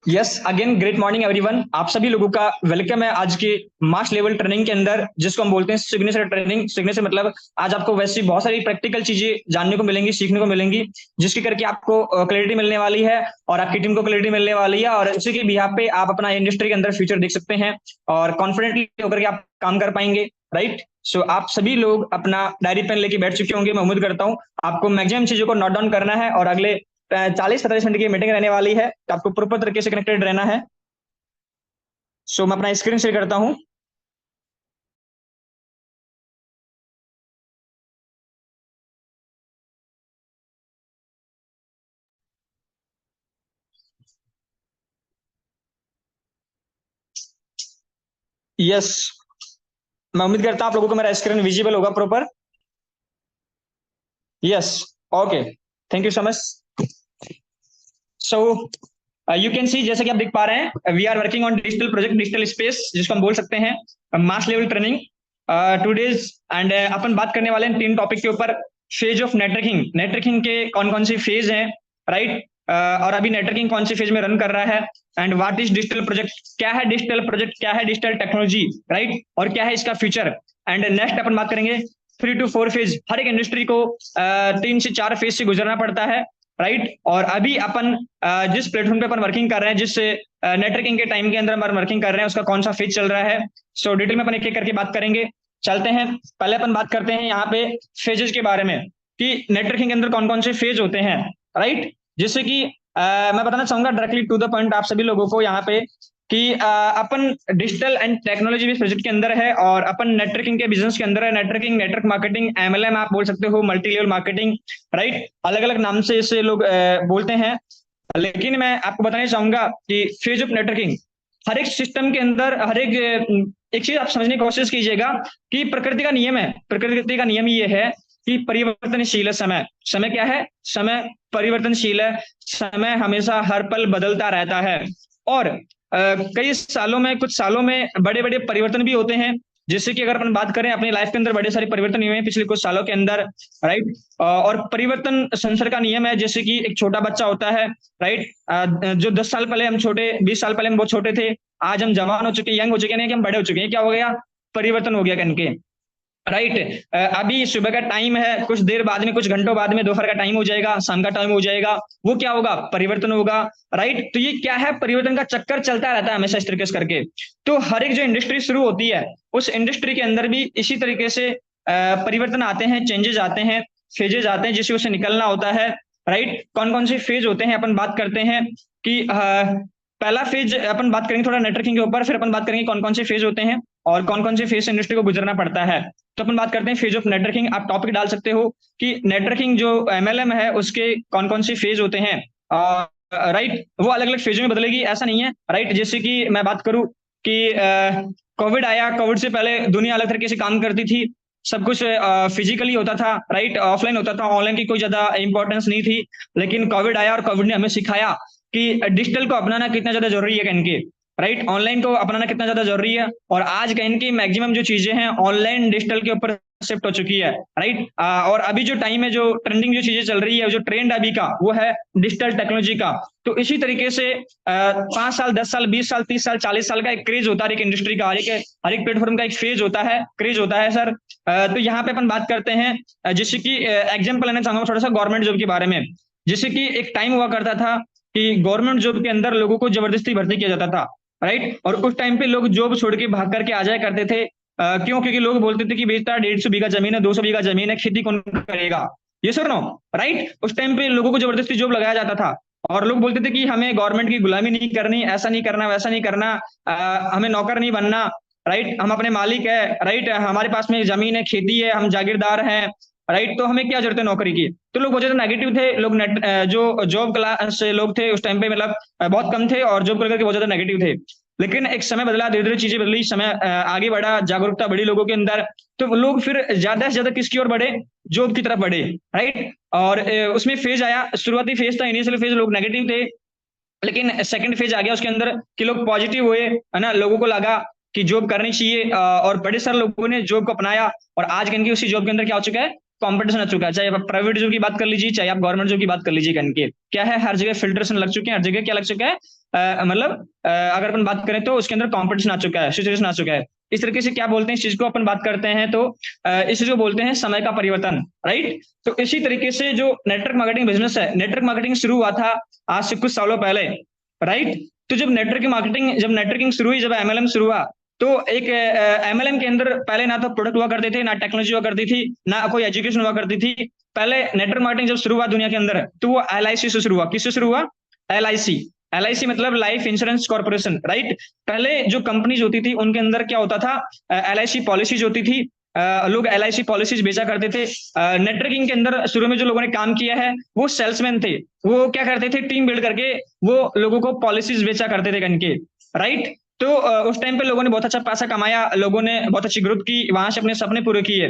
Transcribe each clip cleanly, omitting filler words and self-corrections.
Yes again great morning everyone. आप सभी लोगों का वेलकम है आज के मास लेवल ट्रेनिंग के अंदर, जिसको हम बोलते हैं सिग्नेचर ट्रेनिंग। सिग्नेचर मतलब आज आपको वैसी बहुत सारी प्रैक्टिकल चीजें जानने को मिलेंगी, सीखने को मिलेंगी, जिसके करके आपको क्लैरिटी मिलने वाली है और आपकी टीम को क्लैरिटी मिलने वाली है और इसी के बिहाफ पे आप अपना इंडस्ट्री के अंदर फ्यूचर देख सकते हैं और कॉन्फिडेंटली होकर के आप काम कर पाएंगे। राइट। सो आप सभी लोग अपना डायरी पेन लेके बैठ चुके होंगे। मैं उम्मीद करता हूँ आपको मैक्सिमम चीजों को नोट डाउन करना है और अगले 40-45 मिनट की मीटिंग रहने वाली है, तो आपको प्रॉपर तरीके से कनेक्टेड रहना है। सो मैं अपना स्क्रीन शेयर करता हूं। यस, मैं उम्मीद करता हूं आप लोगों को मेरा स्क्रीन विजिबल होगा proper. Yes. Okay, thank you so much. So you can see, जैसे कि आप देख पा रहे हैं, we are working on digital project, digital space, जिसको हम बोल सकते हैं mass level training today's. And अपन बात करने वाले हैं 3 टॉपिक के ऊपर। फेज ऑफ नेटवर्किंग, नेटवर्किंग के कौन कौन से फेज हैं, राइट। और अभी नेटवर्किंग कौन से फेज में रन कर रहा है, and what is digital project, क्या है डिजिटल प्रोजेक्ट, क्या है डिजिटल टेक्नोलॉजी, राइट, और क्या है इसका फ्यूचर। एंड नेक्स्ट अपन बात करेंगे 3 to 4 फेज। हर एक इंडस्ट्री को 3 से 4 फेज से गुजरना पड़ता है, राइट। और अभी अपन जिस प्लेटफॉर्म पे अपन वर्किंग कर रहे हैं, जिस नेटवर्किंग के टाइम के अंदर अपन वर्किंग कर रहे हैं, उसका कौन सा फेज चल रहा है। सो डिटेल में अपन एक एक करके बात करेंगे। चलते हैं, पहले अपन बात करते हैं यहाँ पे फेजेस के बारे में कि नेटवर्किंग के अंदर कौन कौन से फेज होते हैं, राइट। जैसे कि मैं बताना चाहूंगा डायरेक्टली टू द पॉइंट आप सभी लोगों को यहाँ पे कि अपन digital and technology based project के अंदर है और अपन नेटवर्किंग के बिजनेस के अंदर है। नेटवर्किंग, नेटवर्क मार्केटिंग, एमएलएम आप बोल सकते हो, मल्टी लेवल मार्केटिंग, राइट। अलग अलग नाम से इसे लोग बोलते हैं, लेकिन मैं आपको बताना चाहूंगा कि फेज ऑफ नेटवर्किंग हर एक सिस्टम के अंदर, हर एक चीज आप समझने की कोशिश कीजिएगा कि प्रकृति का नियम है। प्रकृति का नियम ये है कि परिवर्तनशील है समय। समय क्या है? समय परिवर्तनशील है। समय हमेशा हर पल बदलता रहता है और कई सालों में, कुछ सालों में बड़े बड़े परिवर्तन भी होते हैं। जैसे कि अगर अपन बात करें अपनी लाइफ के अंदर बड़े सारे परिवर्तन हुए हैं पिछले कुछ सालों के अंदर, राइट। और परिवर्तन संसार का नियम है। जैसे कि एक छोटा बच्चा होता है, राइट, जो 10 साल पहले हम छोटे, 20 साल पहले हम बहुत छोटे थे, आज हम जवान हो चुके हैं, यंग हो चुके हैं, नहीं कि हम बड़े हो चुके हैं। क्या हो गया? परिवर्तन हो गया कनके, राइट। अभी सुबह का टाइम है, कुछ देर बाद में, कुछ घंटों बाद में दोपहर का टाइम हो जाएगा, शाम का टाइम हो जाएगा। वो क्या होगा? परिवर्तन होगा, राइट। तो ये क्या है? परिवर्तन का चक्कर चलता रहता है हमेशा इस तरीके से करके। तो हर एक जो इंडस्ट्री शुरू होती है, उस इंडस्ट्री के अंदर भी इसी तरीके से परिवर्तन आते हैं, चेंजेस आते हैं, फेजेस आते हैं, जिससे उसे निकलना होता है, राइट। कौन कौन से फेज होते हैं अपन बात करते हैं कि पहला फेज अपन बात करेंगे थोड़ा नेटवर्किंग के ऊपर, फिर अपन बात करेंगे कौन कौन से फेज होते हैं और कौन कौन से फेज से इंडस्ट्री को गुजरना पड़ता है। तो अपन बात करते हैं फेज ऑफ नेटवर्किंग। आप टॉपिक डाल सकते हो कि नेटवर्किंग जो एमएलएम है उसके कौन कौन से फेज होते हैं, राइट। वो अलग अलग फेज में बदलेगी, ऐसा नहीं है, राइट। जैसे कि मैं बात करूं कि कोविड आया, कोविड से पहले दुनिया अलग तरीके से काम करती थी, सब कुछ फिजिकली होता था, राइट, ऑफलाइन होता था, ऑनलाइन की कोई ज्यादा इंपॉर्टेंस नहीं थी। लेकिन कोविड आया और कोविड ने हमें सिखाया कि डिजिटल को अपनाना कितना ज्यादा जरूरी है इनके, राइट। ऑनलाइन को अपनाना कितना ज्यादा जरूरी है और आज का इनकी मैक्सिमम जो चीजें हैं ऑनलाइन डिजिटल के ऊपर शिफ्ट हो चुकी है, राइट। और अभी जो टाइम है, जो ट्रेंडिंग जो चीजें चल रही है, जो ट्रेंड अभी का, वो है डिजिटल टेक्नोलॉजी का। तो इसी तरीके से 5 साल, 10 साल, 20 साल, 30 साल, 40 साल का एक क्रेज होता है एक इंडस्ट्री का, हर एक प्लेटफॉर्म का एक फेज होता है, क्रेज होता है सर। तो यहाँ पे अपन बात करते हैं जैसे कि एग्जाम्पल लेना चाहूंगा थोड़ा सा गवर्नमेंट जॉब के बारे में। जैसे कि एक टाइम हुआ करता था कि गवर्नमेंट जॉब के अंदर लोगों को जबरदस्ती भर्ती किया जाता था, राइट। और उस टाइम पे लोग जॉब छोड़ के भाग करके आ जाया करते थे। क्यों? क्योंकि लोग बोलते थे कि बेटा 150 बीघा जमीन है, 200 बीघा जमीन है, खेती कौन करेगा? ये सर नो, राइट। उस टाइम पे लोगों को जबरदस्ती जॉब लगाया जाता था और लोग बोलते थे कि हमें गवर्नमेंट की गुलामी नहीं करनी, ऐसा नहीं करना, वैसा नहीं करना, हमें नौकर नहीं बनना, राइट। हम अपने मालिक है, राइट, हमारे पास में जमीन है, खेती है, हम जागीरदार हैं, राइट। तो हमें क्या जरूरत है नौकरी की? तो लोग बहुत ज्यादा नेगेटिव थे लोग, जो जॉब क्लास से लोग थे उस टाइम पे, मतलब बहुत कम थे और जॉब करके बहुत ज्यादा नेगेटिव थे। लेकिन एक समय बदला, धीरे धीरे चीजें बदली, समय आगे बढ़ा, जागरूकता बढ़ी लोगों के अंदर, तो लोग फिर ज्यादा से ज्यादा किसकी ओर बढ़े? जॉब की तरफ बढ़े, राइट। और उसमें फेज आया, शुरुआती फेज था, इनिशियल फेज लोग नेगेटिव थे, लेकिन सेकंड फेज आ गया उसके अंदर कि लोग पॉजिटिव हुए, है ना। लोगों को लगा कि जॉब करनी चाहिए और बड़े सारे लोगों ने जॉब को अपनाया और आज इनकी उसी जॉब के अंदर क्या हो चुका है? कंपटीशन आ चुका है, चाहे आप प्राइवेट जॉब की बात कर लीजिए, चाहे आप गवर्नमेंट जॉब की बात कर लीजिए करके क्या है, हर जगह फिल्ट्रेशन लग चुके हैं, हर जगह क्या लग चुका है, मतलब अगर अपन बात करें तो उसके अंदर कंपटीशन आ चुका है, सिचुएशन आ चुका है। इस तरीके से क्या बोलते हैं इस चीज को, अपन बात करते हैं तो इस चीज को बोलते हैं समय का परिवर्तन, राइट। तो इसी तरीके से जो नेटवर्क मार्केटिंग बिजनेस है, नेटवर्क मार्केटिंग शुरू हुआ था आज से कुछ सालों पहले, राइट। तो जब नेटवर्किंग शुरू हुई, जब एमएलएम शुरू हुआ, तो एक एमएलएम के अंदर पहले ना तो प्रोडक्ट हुआ करते थे, ना टेक्नोलॉजी हुआ करती थी, ना कोई एजुकेशन हुआ करती थी। पहले नेटवर्क मार्केटिंग जब शुरू हुआ दुनिया के अंदर, तो वो एलआईसी से शुरू हुआ। किससे शुरू हुआ? एलआईसी। एलआईसी मतलब लाइफ इंश्योरेंस कॉर्पोरेशन, राइट। पहले जो कंपनीज होती थी उनके अंदर क्या होता था, एलआईसी पॉलिसीज होती थी, लोग एलआईसी पॉलिसीज बेचा करते थे। नेटवर्किंग के अंदर शुरू में जो लोगों ने काम किया है वो सेल्समैन थे, वो क्या करते थे, टीम बिल्ड करके वो लोगों को पॉलिसीज बेचा करते थे करके, राइट। तो उस टाइम पे लोगों ने बहुत अच्छा पैसा कमाया, लोगों ने बहुत अच्छी ग्रोथ की, वहां से अपने सपने पूरे किए।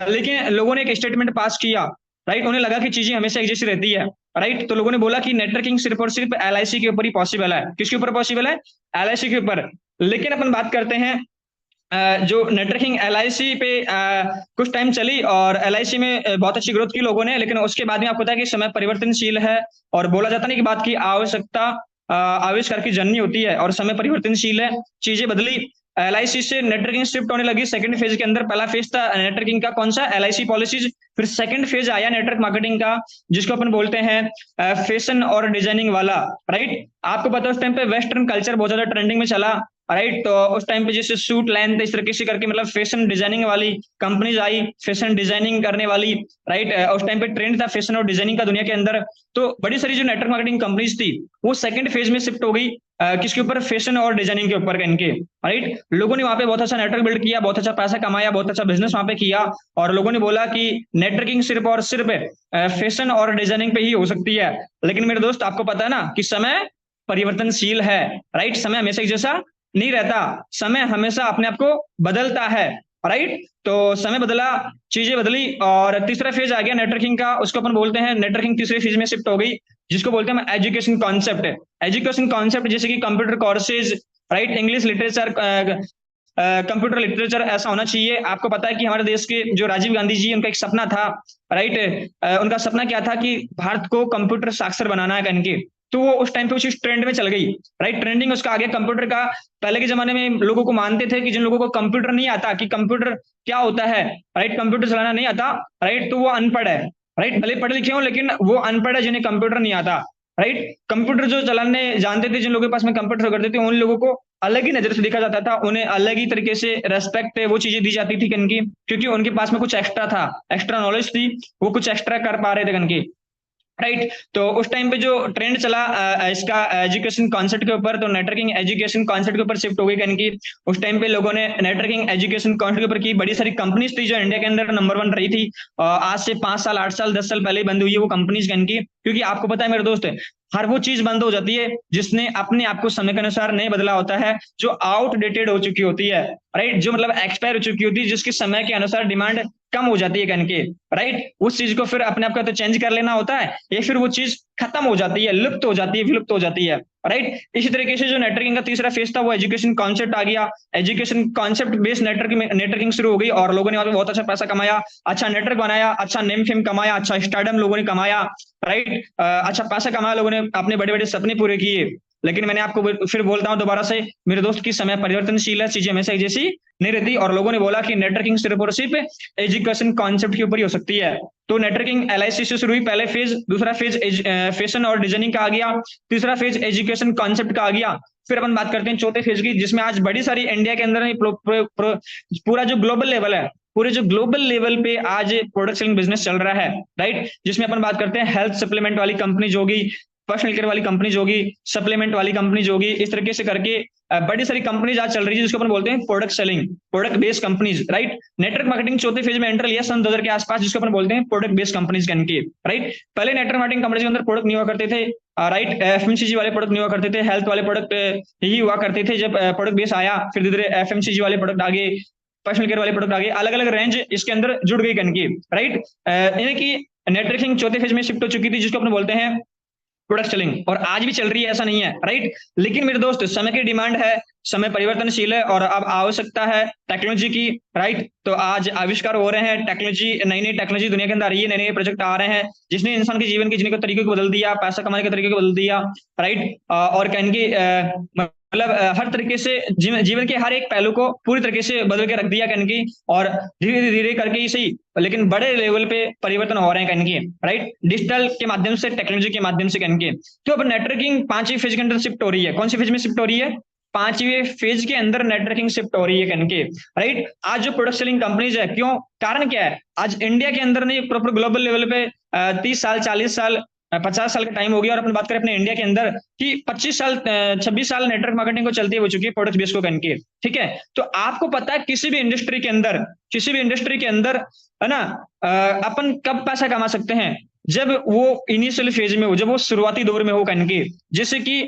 लेकिन लोगों ने एक स्टेटमेंट पास किया, राइट। उन्हें लगा कि चीजें हमेशा एक जैसी रहती है, राइट। तो लोगों ने बोला कि नेटवर्किंग सिर्फ और सिर्फ एलआईसी के ऊपर ही पॉसिबल है। किसके ऊपर पॉसिबल है? एलआईसी के ऊपर। लेकिन अपन बात करते हैं जो नेटवर्किंग एलआईसी पे कुछ टाइम चली और एलआईसी में बहुत अच्छी ग्रोथ की लोगों ने, लेकिन उसके बाद में आपको पता है कि समय परिवर्तनशील है, और बोला जाता नहीं कि बात की आवश्यकता आविष्कार की जननी होती है, और समय परिवर्तनशील है, चीजें बदली। एलआईसी से नेटवर्किंग शिफ्ट होने लगी सेकंड फेज के अंदर। पहला फेज था नेटवर्किंग का, कौन सा? LIC policies. फिर सेकंड फेज आया नेटवर्क मार्केटिंग का, जिसको अपन बोलते हैं फैशन और डिजाइनिंग वाला, राइट। आपको पता है उस टाइम पे वेस्टर्न कल्चर बहुत ज्यादा ट्रेंडिंग में चला, राइट। तो उस टाइम पे जैसे सूट लेंथ इस तरीके से करके मतलब फैशन डिजाइनिंग वाली कंपनीज आई, फैशन डिजाइनिंग करने वाली, राइट। उस टाइम पे ट्रेंड था फैशन और डिजाइनिंग का दुनिया के अंदर। तो बड़ी सारी जो नेटवर्क मार्केटिंग कंपनीज थी वो सेकंड फेज में शिफ्ट हो गई, किसके ऊपर? फैशन और डिजाइनिंग के ऊपर इनके, राइट। लोगों ने वहां पे बहुत अच्छा नेटवर्क बिल्ड किया, बहुत अच्छा पैसा कमाया, बहुत अच्छा बिजनेस वहां पे किया, और लोगों ने बोला कि नेटवर्किंग सिर्फ और सिर्फ फैशन और डिजाइनिंग पे ही हो सकती है। लेकिन मेरे दोस्त आपको पता है ना कि समय परिवर्तनशील है, राइट। समय हमेशा एक जैसा नहीं रहता, समय हमेशा अपने आप को बदलता है, राइट। तो समय बदला, चीजें बदली, और तीसरा फेज आ गया नेटवर्किंग का, उसको अपन बोलते हैं नेटवर्किंग तीसरे फेज में शिफ्ट हो गई, जिसको बोलते हैं एजुकेशन कॉन्सेप्ट। एजुकेशन कॉन्सेप्ट जैसे कि computer courses, right, English literature, computer literature ऐसा होना चाहिए। आपको पता है कि हमारे देश के जो राजीव गांधी जी, उनका एक सपना था, राइट। उनका सपना क्या था कि भारत को कंप्यूटर साक्षर बनाना है करके। तो वो उस टाइम पे उसी ट्रेंड में चल गई, राइट। ट्रेंडिंग उसका आ गया कंप्यूटर का। पहले के जमाने में लोगों को मानते थे कि जिन लोगों को कंप्यूटर नहीं आता कि कंप्यूटर क्या होता है, राइट, कंप्यूटर चलाना नहीं आता, राइट, तो वो अनपढ़ है, राइट। भले पढ़े लिखे हो लेकिन वो अनपढ़ है जिन्हें कंप्यूटर नहीं आता, राइट। कंप्यूटर जो चलाने जानते थे, जिन लोगों के पास में कंप्यूटर करते थे, उन लोगों को अलग ही नजर से देखा जाता था, उन्हें अलग ही तरीके से रेस्पेक्ट वो चीजें दी जाती थी कनकी, क्योंकि उनके पास में कुछ एक्स्ट्रा था, एक्स्ट्रा नॉलेज थी, वो कुछ एक्स्ट्रा कर पा रहे थे कनकी, राइट। तो उस टाइम पे जो ट्रेंड चला इसका एजुकेशन कॉन्सेप्ट के ऊपर, तो नेटवर्किंग एजुकेशन कॉन्सेप्ट के ऊपर शिफ्ट हो गई कनकी। उस टाइम पे लोगों ने नेटवर्किंग एजुकेशन कॉन्सेप्ट के ऊपर की, बड़ी सारी कंपनीज थी जो इंडिया के अंदर नंबर 1 रही थी, आज से 5 साल 8 साल 10 साल पहले बंद हुई है वो कंपनीज कनकी। क्योंकि आपको पता है मेरे दोस्त, हर वो चीज बंद हो जाती है जिसने अपने आप को समय के अनुसार नहीं बदला होता है, जो आउटडेटेड हो चुकी होती है, राइट, जो मतलब एक्सपायर हो चुकी होती है, जिसकी समय के अनुसार डिमांड कम हो जाती है कनके, राइट। उस चीज को फिर अपने आप का तो चेंज कर लेना होता है, या फिर वो चीज खत्म हो जाती है, लुप्त हो जाती है, विलुप्त हो जाती है, राइट। इसी तरीके से जो नेटवर्किंग का तीसरा फेज था वो एजुकेशन कॉन्सेप्ट आ गया। एजुकेशन कॉन्सेप्ट बेस्ड नेटवर्किंग शुरू हो गई, और लोगों ने वहां पे बहुत अच्छा पैसा कमाया, अच्छा नेटवर्क बनाया, अच्छा नेम फेम कमाया, अच्छा स्टारडम लोगों ने कमाया, राइट। अच्छा पैसा कमाया, लोगों ने अपने बड़े बड़े सपने पूरे किए। लेकिन मैंने आपको फिर बोलता हूं दोबारा से मेरे दोस्त की समय परिवर्तनशील है, चीजें हमेशा एक जैसी नहीं रहती, और लोगों ने बोला कि नेटवर्किंग सिर्फ और सिर्फ एजुकेशन कॉन्सेप्ट के ऊपर ही हो सकती है। तो नेटवर्किंग एलआईसी से शुरू हुई, पहले फेज, दूसरा फेज फैशन और डिजाइनिंग का आ गया, तीसरा फेज एजुकेशन कॉन्सेप्ट का आ गया। फिर अपन बात करते हैं चौथे फेज की, जिसमें आज बड़ी सारी इंडिया के अंदर पूरा जो ग्लोबल लेवल है, पूरे जो ग्लोबल लेवल पे आज प्रोडक्ट सेलिंग बिजनेस चल रहा है, राइट। जिसमें अपन बात करते हैं हेल्थ सप्लीमेंट वाली कंपनीज होगी, पर्सनल केयर वाली कंपनीज होगी, सप्लीमेंट वाली कंपनीज होगी, इस तरीके से करके बड़ी सारी कंपनीज आज चल रही है, जिसको अपन बोलते हैं product selling, product based companies, right. Network marketing चौथे फेज में एंटर लिया सन 2000 के आसपास, जिसको अपन बोलते हैं प्रोडक्ट बेस्ड कंपनीज के, राइट। पहले नेटवर्क मार्केटिंग कंपनीज के अंदर प्रोडक्ट नहीं हुआ करते थे, राइट, एफएमसीजी वाले प्रोडक्ट नहीं हुआ करते थे, हेल्थ वाले प्रोडक्ट ही हुआ करते थे। जब प्रोडक्ट बेस आया, फिर धीरे धीरे एफएमसीजी वाले प्रोडक्ट आ गए, पर्सनल केयर वाले प्रोडक्ट आ गए, अलग अलग रेंज इसके अंदर जुड़ गई कनकी, राइट। यानी कि नेटवर्किंग चौथे फेज में शिफ्ट हो चुकी थी, जिसको अपन बोलते हैं प्रोडक्ट सेलिंग, और आज भी चल रही है, ऐसा नहीं है, राइट। लेकिन मेरे दोस्त समय की डिमांड है, समय परिवर्तनशील है और अब आवश्यकता है टेक्नोलॉजी की, राइट। तो आज आविष्कार हो रहे हैं, टेक्नोलॉजी, नई नई टेक्नोलॉजी दुनिया के अंदर आ रही है, नए नए प्रोजेक्ट आ रहे हैं जिसने इंसान के जीवन के जीने के तरीके को बदल दिया, पैसा कमाने के तरीके को बदल दिया, राइट। और कहेंगे मतलब हर तरीके से जीवन के हर एक पहलू को पूरी तरीके से बदल के रख दिया कहेंगे। और धीरे धीरे करके ही सही, लेकिन बड़े लेवल पे परिवर्तन हो रहे हैं कहेंगे, राइट, डिजिटल के माध्यम से, टेक्नोलॉजी के माध्यम से कहेंगे। तो अब नेटवर्किंग 5वीं फेज के अंदर शिफ्ट हो रही है। कौन सी फेज में शिफ्ट हो रही है? 5वीं फेज के अंदर नेटवर्किंग शिफ्ट हो रही है कहेंगे, राइट। आज जो प्रोडक्ट सेलिंग कंपनीज है, क्यों, कारण क्या है? आज इंडिया के अंदर नहीं, प्रॉपर ग्लोबल लेवल पे 30 साल, 40 साल, 50 साल का टाइम हो गया। और अपन बात करें अपने इंडिया के अंदर कि 25 साल, 26 साल नेटवर्क मार्केटिंग को चलती हो चुकी है, प्रोडक्ट बेस को करके, ठीक है। तो आपको पता है किसी भी इंडस्ट्री के अंदर, किसी भी इंडस्ट्री के अंदर, है ना, अपन कब पैसा कमा सकते हैं? जब वो इनिशियल फेज में हो, जब वो शुरुआती दौर में हो कहेंगे। जैसे कि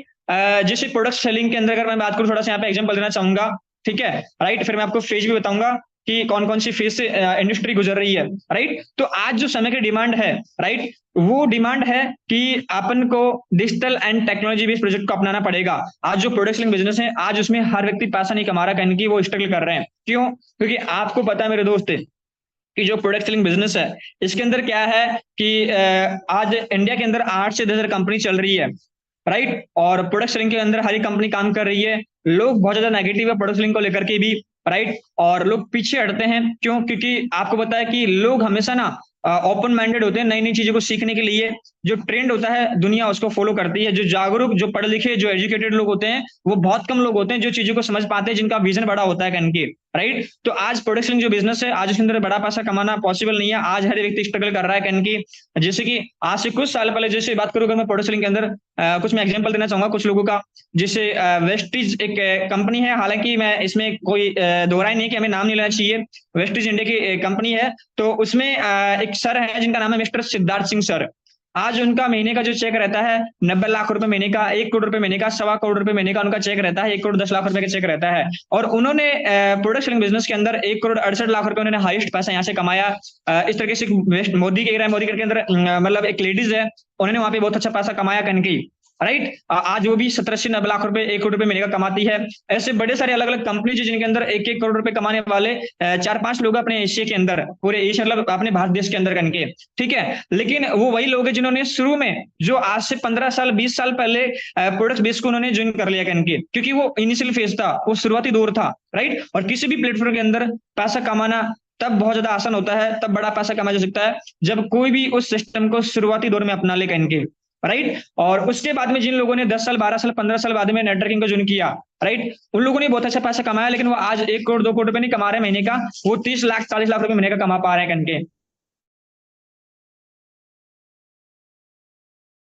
जैसे प्रोडक्ट सेलिंग के अंदर अगर मैं बात करूं, थोड़ा सा यहाँ पे एग्जांपल देना चाहूंगा, ठीक है, राइट। फिर मैं आपको फेज भी बताऊंगा कि कौन कौन सी फेज से इंडस्ट्री गुजर रही है, राइट। तो आज जो समय की डिमांड है, राइट, वो डिमांड है कि अपन को digital and technology based project को अपनाना पड़ेगा। आज जो प्रोडक्ट सेलिंग बिजनेस है, आज उसमें हर व्यक्ति पैसा नहीं कमा रहा, कहने की वो स्ट्रगल कर रहे हैं। क्यों? क्योंकि आपको पता है मेरे दोस्त कि जो प्रोडक्ट सेलिंग बिजनेस है, इसके अंदर क्या है कि आज इंडिया के अंदर 8 से 10 कंपनी चल रही है, राइट। और प्रोडक्ट सेलिंग के अंदर हर एक कंपनी काम कर रही है। लोग बहुत ज्यादा नेगेटिव है प्रोडक्ट सेलिंग को लेकर के भी, राइट। और लोग पीछे हटते हैं, क्यों? क्योंकि आपको पता है कि लोग हमेशा ना ओपन माइंडेड होते हैं नई नई चीजों को सीखने के लिए। जो ट्रेंड होता है दुनिया उसको फॉलो करती है। जो जागरूक, जो पढ़े लिखे, जो एजुकेटेड लोग होते हैं, वो बहुत कम लोग होते हैं जो चीजों को समझ पाते हैं, जिनका विजन बड़ा होता है कनकी, राइट। तो आज प्रोडक्ट सेलिंग जो बिजनेस है, आज उसके अंदर बड़ा पैसा कमाना पॉसिबल नहीं है। आज हर व्यक्ति स्ट्रगल कर रहा है कनकी। जैसे कि आज से कुछ साल पहले, जैसे बात करूँ अगर मैं प्रोडक्ट सेलिंग के अंदर कुछ मैं एग्जांपल देना चाहूंगा कुछ लोगों का। जैसे वेस्टीज एक कंपनी है, हालांकि मैं इसमें कोई दोहराई नहीं कि हमें नाम नहीं लेना चाहिए। वेस्टीज इंडिया की कंपनी है। तो उसमें एक सर है जिनका नाम है मिस्टर सिद्धार्थ सिंह सर। आज उनका महीने का जो चेक रहता है 90 लाख रुपए महीने का, 1 करोड़ रुपए महीने का, 1.25 करोड़ रुपए महीने का उनका चेक रहता है, 1 करोड़ 10 लाख रुपए का चेक रहता है। और उन्होंने प्रोडक्ट सेलिंग बिजनेस के अंदर 1 करोड़ 68 लाख रुपए उन्होंने हाईएस्ट पैसा यहाँ से कमाया। इस तरीके से मोदी के मोदी के अंदर मतलब एक लेडीज है, उन्होंने वहां पे बहुत अच्छा पैसा कमाया कनकी, राइट। आज वो भी 70 से 90 लाख रुपए, 1 करोड़ रुपए महीने का कमाती है। ऐसे बड़े सारे अलग अलग कंपनी जिनके अंदर 1-1 करोड़ रुपए कमाने वाले 4-5 लोग अपने एशिया के अंदर, पूरे एशिया मतलब अपने भारत देश के अंदर कनके, ठीक है। लेकिन वो वही लोग हैं जिन्होंने शुरू में, जो आज से 15 साल 20 साल पहले प्रोडक्ट बेस को उन्होंने ज्वाइन कर लिया कनके, क्योंकि वो इनिशियल फेज था, वो शुरुआती दौर था, राइट। और किसी भी प्लेटफॉर्म के अंदर पैसा कमाना तब बहुत ज्यादा आसान होता है, तब बड़ा पैसा कमाया जा सकता है जब कोई भी उस सिस्टम को शुरुआती दौर में अपना ले कनके, राइट। और उसके बाद में जिन लोगों ने 10 साल 12 साल 15 साल बाद में नेटवर्किंग को ज्वाइन किया, राइट, उन लोगों ने बहुत अच्छा पैसा कमाया। लेकिन वो आज 1 करोड़ 2 करोड़ रुपए नहीं कमा रहे महीने का, वो 30 लाख 40 लाख रुपए महीने का कमा पा रहे हैं कनके।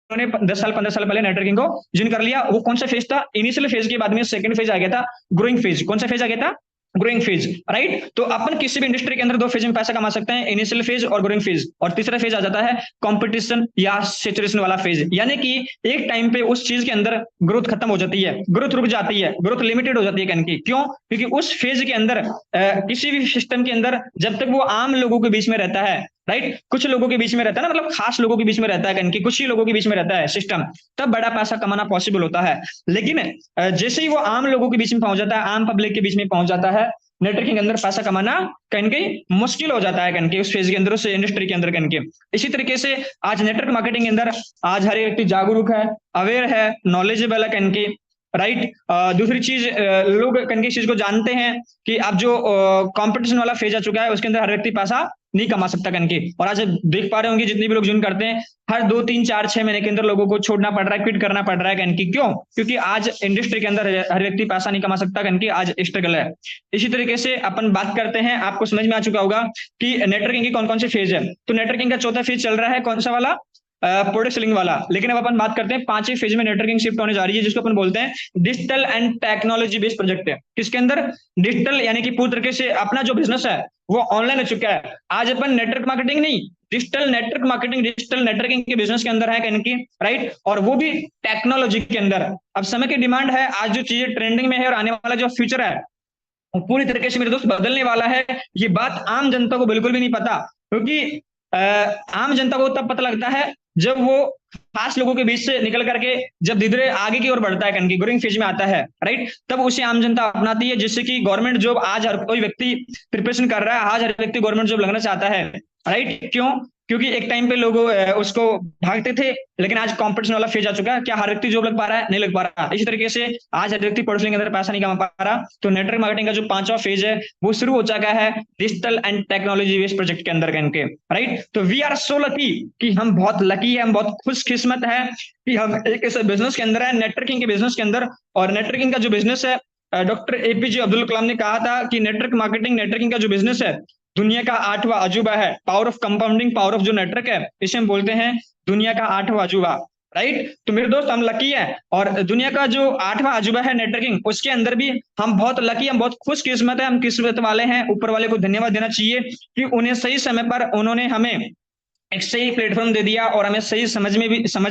उन्होंने 10 साल 15 साल पहले नेटवर्किंग को ज्वाइन कर लिया। वो कौन सा फेज था? इनिशियल फेज के बाद में सेकंड फेज आ गया था, ग्रोइंग फेज। कौन सा फेज आ गया था? Growing phase, right. तो अपन किसी भी इंडस्ट्री के अंदर 2 फेज में पैसा कमा सकते हैं, इनिशियल फेज और ग्रोइंग फेज। और तीसरा फेज आ जाता है कंपटीशन या सैचुरेशन वाला फेज, यानी कि एक टाइम पे उस चीज के अंदर ग्रोथ खत्म हो जाती है, ग्रोथ रुक जाती है, ग्रोथ लिमिटेड हो जाती है कनकी। क्यों? क्योंकि उस फेज के अंदर किसी भी सिस्टम के अंदर जब तक वो आम लोगों के बीच में रहता है, राइट, कुछ लोगों के बीच में रहता है ना, मतलब खास लोगों के बीच में रहता है कनकी, कुछ ही लोगों के बीच में रहता है सिस्टम, तब बड़ा पैसा कमाना पॉसिबल होता है। लेकिन जैसे ही वो आम लोगों के बीच में पहुंच जाता है, आम पब्लिक के बीच में पहुंच जाता है, नेटवर्किंग के अंदर पैसा कमाना कहीं कहीं मुश्किल हो जाता है कहीं उस फेज के अंदर, उस इंडस्ट्री के अंदर कहीं। इसी तरीके से आज नेटवर्क मार्केटिंग के अंदर आज हर एक व्यक्ति जागरूक है, अवेयर है, नॉलेजेबल है कहीं, राइट। दूसरी चीज, लोग कहीं इस चीज को जानते हैं कि अब जो कंपटीशन वाला फेज आ चुका है, उसके अंदर हर व्यक्ति पैसा नहीं कमा सकता कनके। और आज देख पा रहे होंगे जितने भी लोग ज्वाइन करते हैं, हर 2 3 4 6 महीने के अंदर लोगों को छोड़ना पड़ रहा है, क्विट करना पड़ रहा है कनकी। क्यों? क्योंकि आज इंडस्ट्री के अंदर हर व्यक्ति पैसा नहीं कमा सकता कनकी, आज स्ट्रगल है। इसी तरीके से अपन बात करते हैं, आपको समझ में आ चुका होगा कि नेटवर्किंग की कौन कौन से फेज है। तो नेटवर्किंग का चौथा फेज चल रहा है, कौन सा वाला? प्रोडक्ट सेलिंग वाला। लेकिन अब अपन बात करते हैं 5वें फेज में नेटवर्किंग शिफ्ट होने जा रही है, जिसको अपन बोलते हैं digital and technology based project है। किसके अंदर? डिजिटल, यानी कि पूरी तरीके से अपना जो बिजनेस है वो ऑनलाइन हो चुका है। आज अपन नेटवर्क मार्केटिंग नहीं, digital network marketing, digital networking के बिजनेस के अंदर है कहीं की, राइट। और वो भी टेक्नोलॉजी के अंदर। अब समय की डिमांड है, आज जो चीजें ट्रेंडिंग में है और आने वाला जो फ्यूचर है पूरी तरीके से मेरे दोस्त बदलने वाला है। ये बात आम जनता को बिल्कुल भी नहीं पता, क्योंकि आम जनता को तब पता लगता है जब वो फास्ट लोगों के बीच से निकल करके जब धीरे धीरे आगे की ओर बढ़ता है, कहीं ग्रोइंग फेज में आता है, राइट, तब उसे आम जनता अपनाती है, जिससे कि गवर्नमेंट जॉब आज हर कोई व्यक्ति प्रिपरेशन कर रहा है, आज हर व्यक्ति गवर्नमेंट जॉब लगना चाहता है, राइट। क्यों? क्योंकि एक टाइम पे लोग उसको भागते थे, लेकिन आज कंपटीशन वाला फेज आ चुका है, क्या हर व्यक्ति जॉब लग पा रहा है? नहीं लग पा रहा। इसी तरीके से आज हर व्यक्ति प्रोडक्शन के अंदर पैसा नहीं कमा पा रहा। तो नेटवर्क मार्केटिंग का जो 5वां फेज है वो शुरू हो चुका है digital and technology based project के अंदर के, राइट। तो वी आर सो लकी, कि हम बहुत लकी है, हम बहुत खुशकिस्मत है कि हम एक ऐसे बिजनेस के अंदर है, नेटवर्किंग के बिजनेस के अंदर। और नेटवर्किंग का जो बिजनेस है, डॉक्टर एपीजे अब्दुल कलाम ने कहा था कि नेटवर्क मार्केटिंग, नेटवर्किंग का जो बिजनेस है दुनिया का 8वां अजूबा है। Power of compounding, power of जो नेटवर्क है, इसे हम बोलते हैं दुनिया का 8वां अजूबा, राइट। तो मेरे दोस्त हम लकी है, और दुनिया का जो 8वां अजूबा है नेटवर्किंग, उसके अंदर भी हम बहुत लकी, हम बहुत खुश किस्मत है, हम किस्मत वाले हैं। ऊपर वाले को धन्यवाद देना चाहिए कि उन्हें सही समय पर उन्होंने हमें एक सही प्लेटफॉर्म दे दिया और हमें सही समझ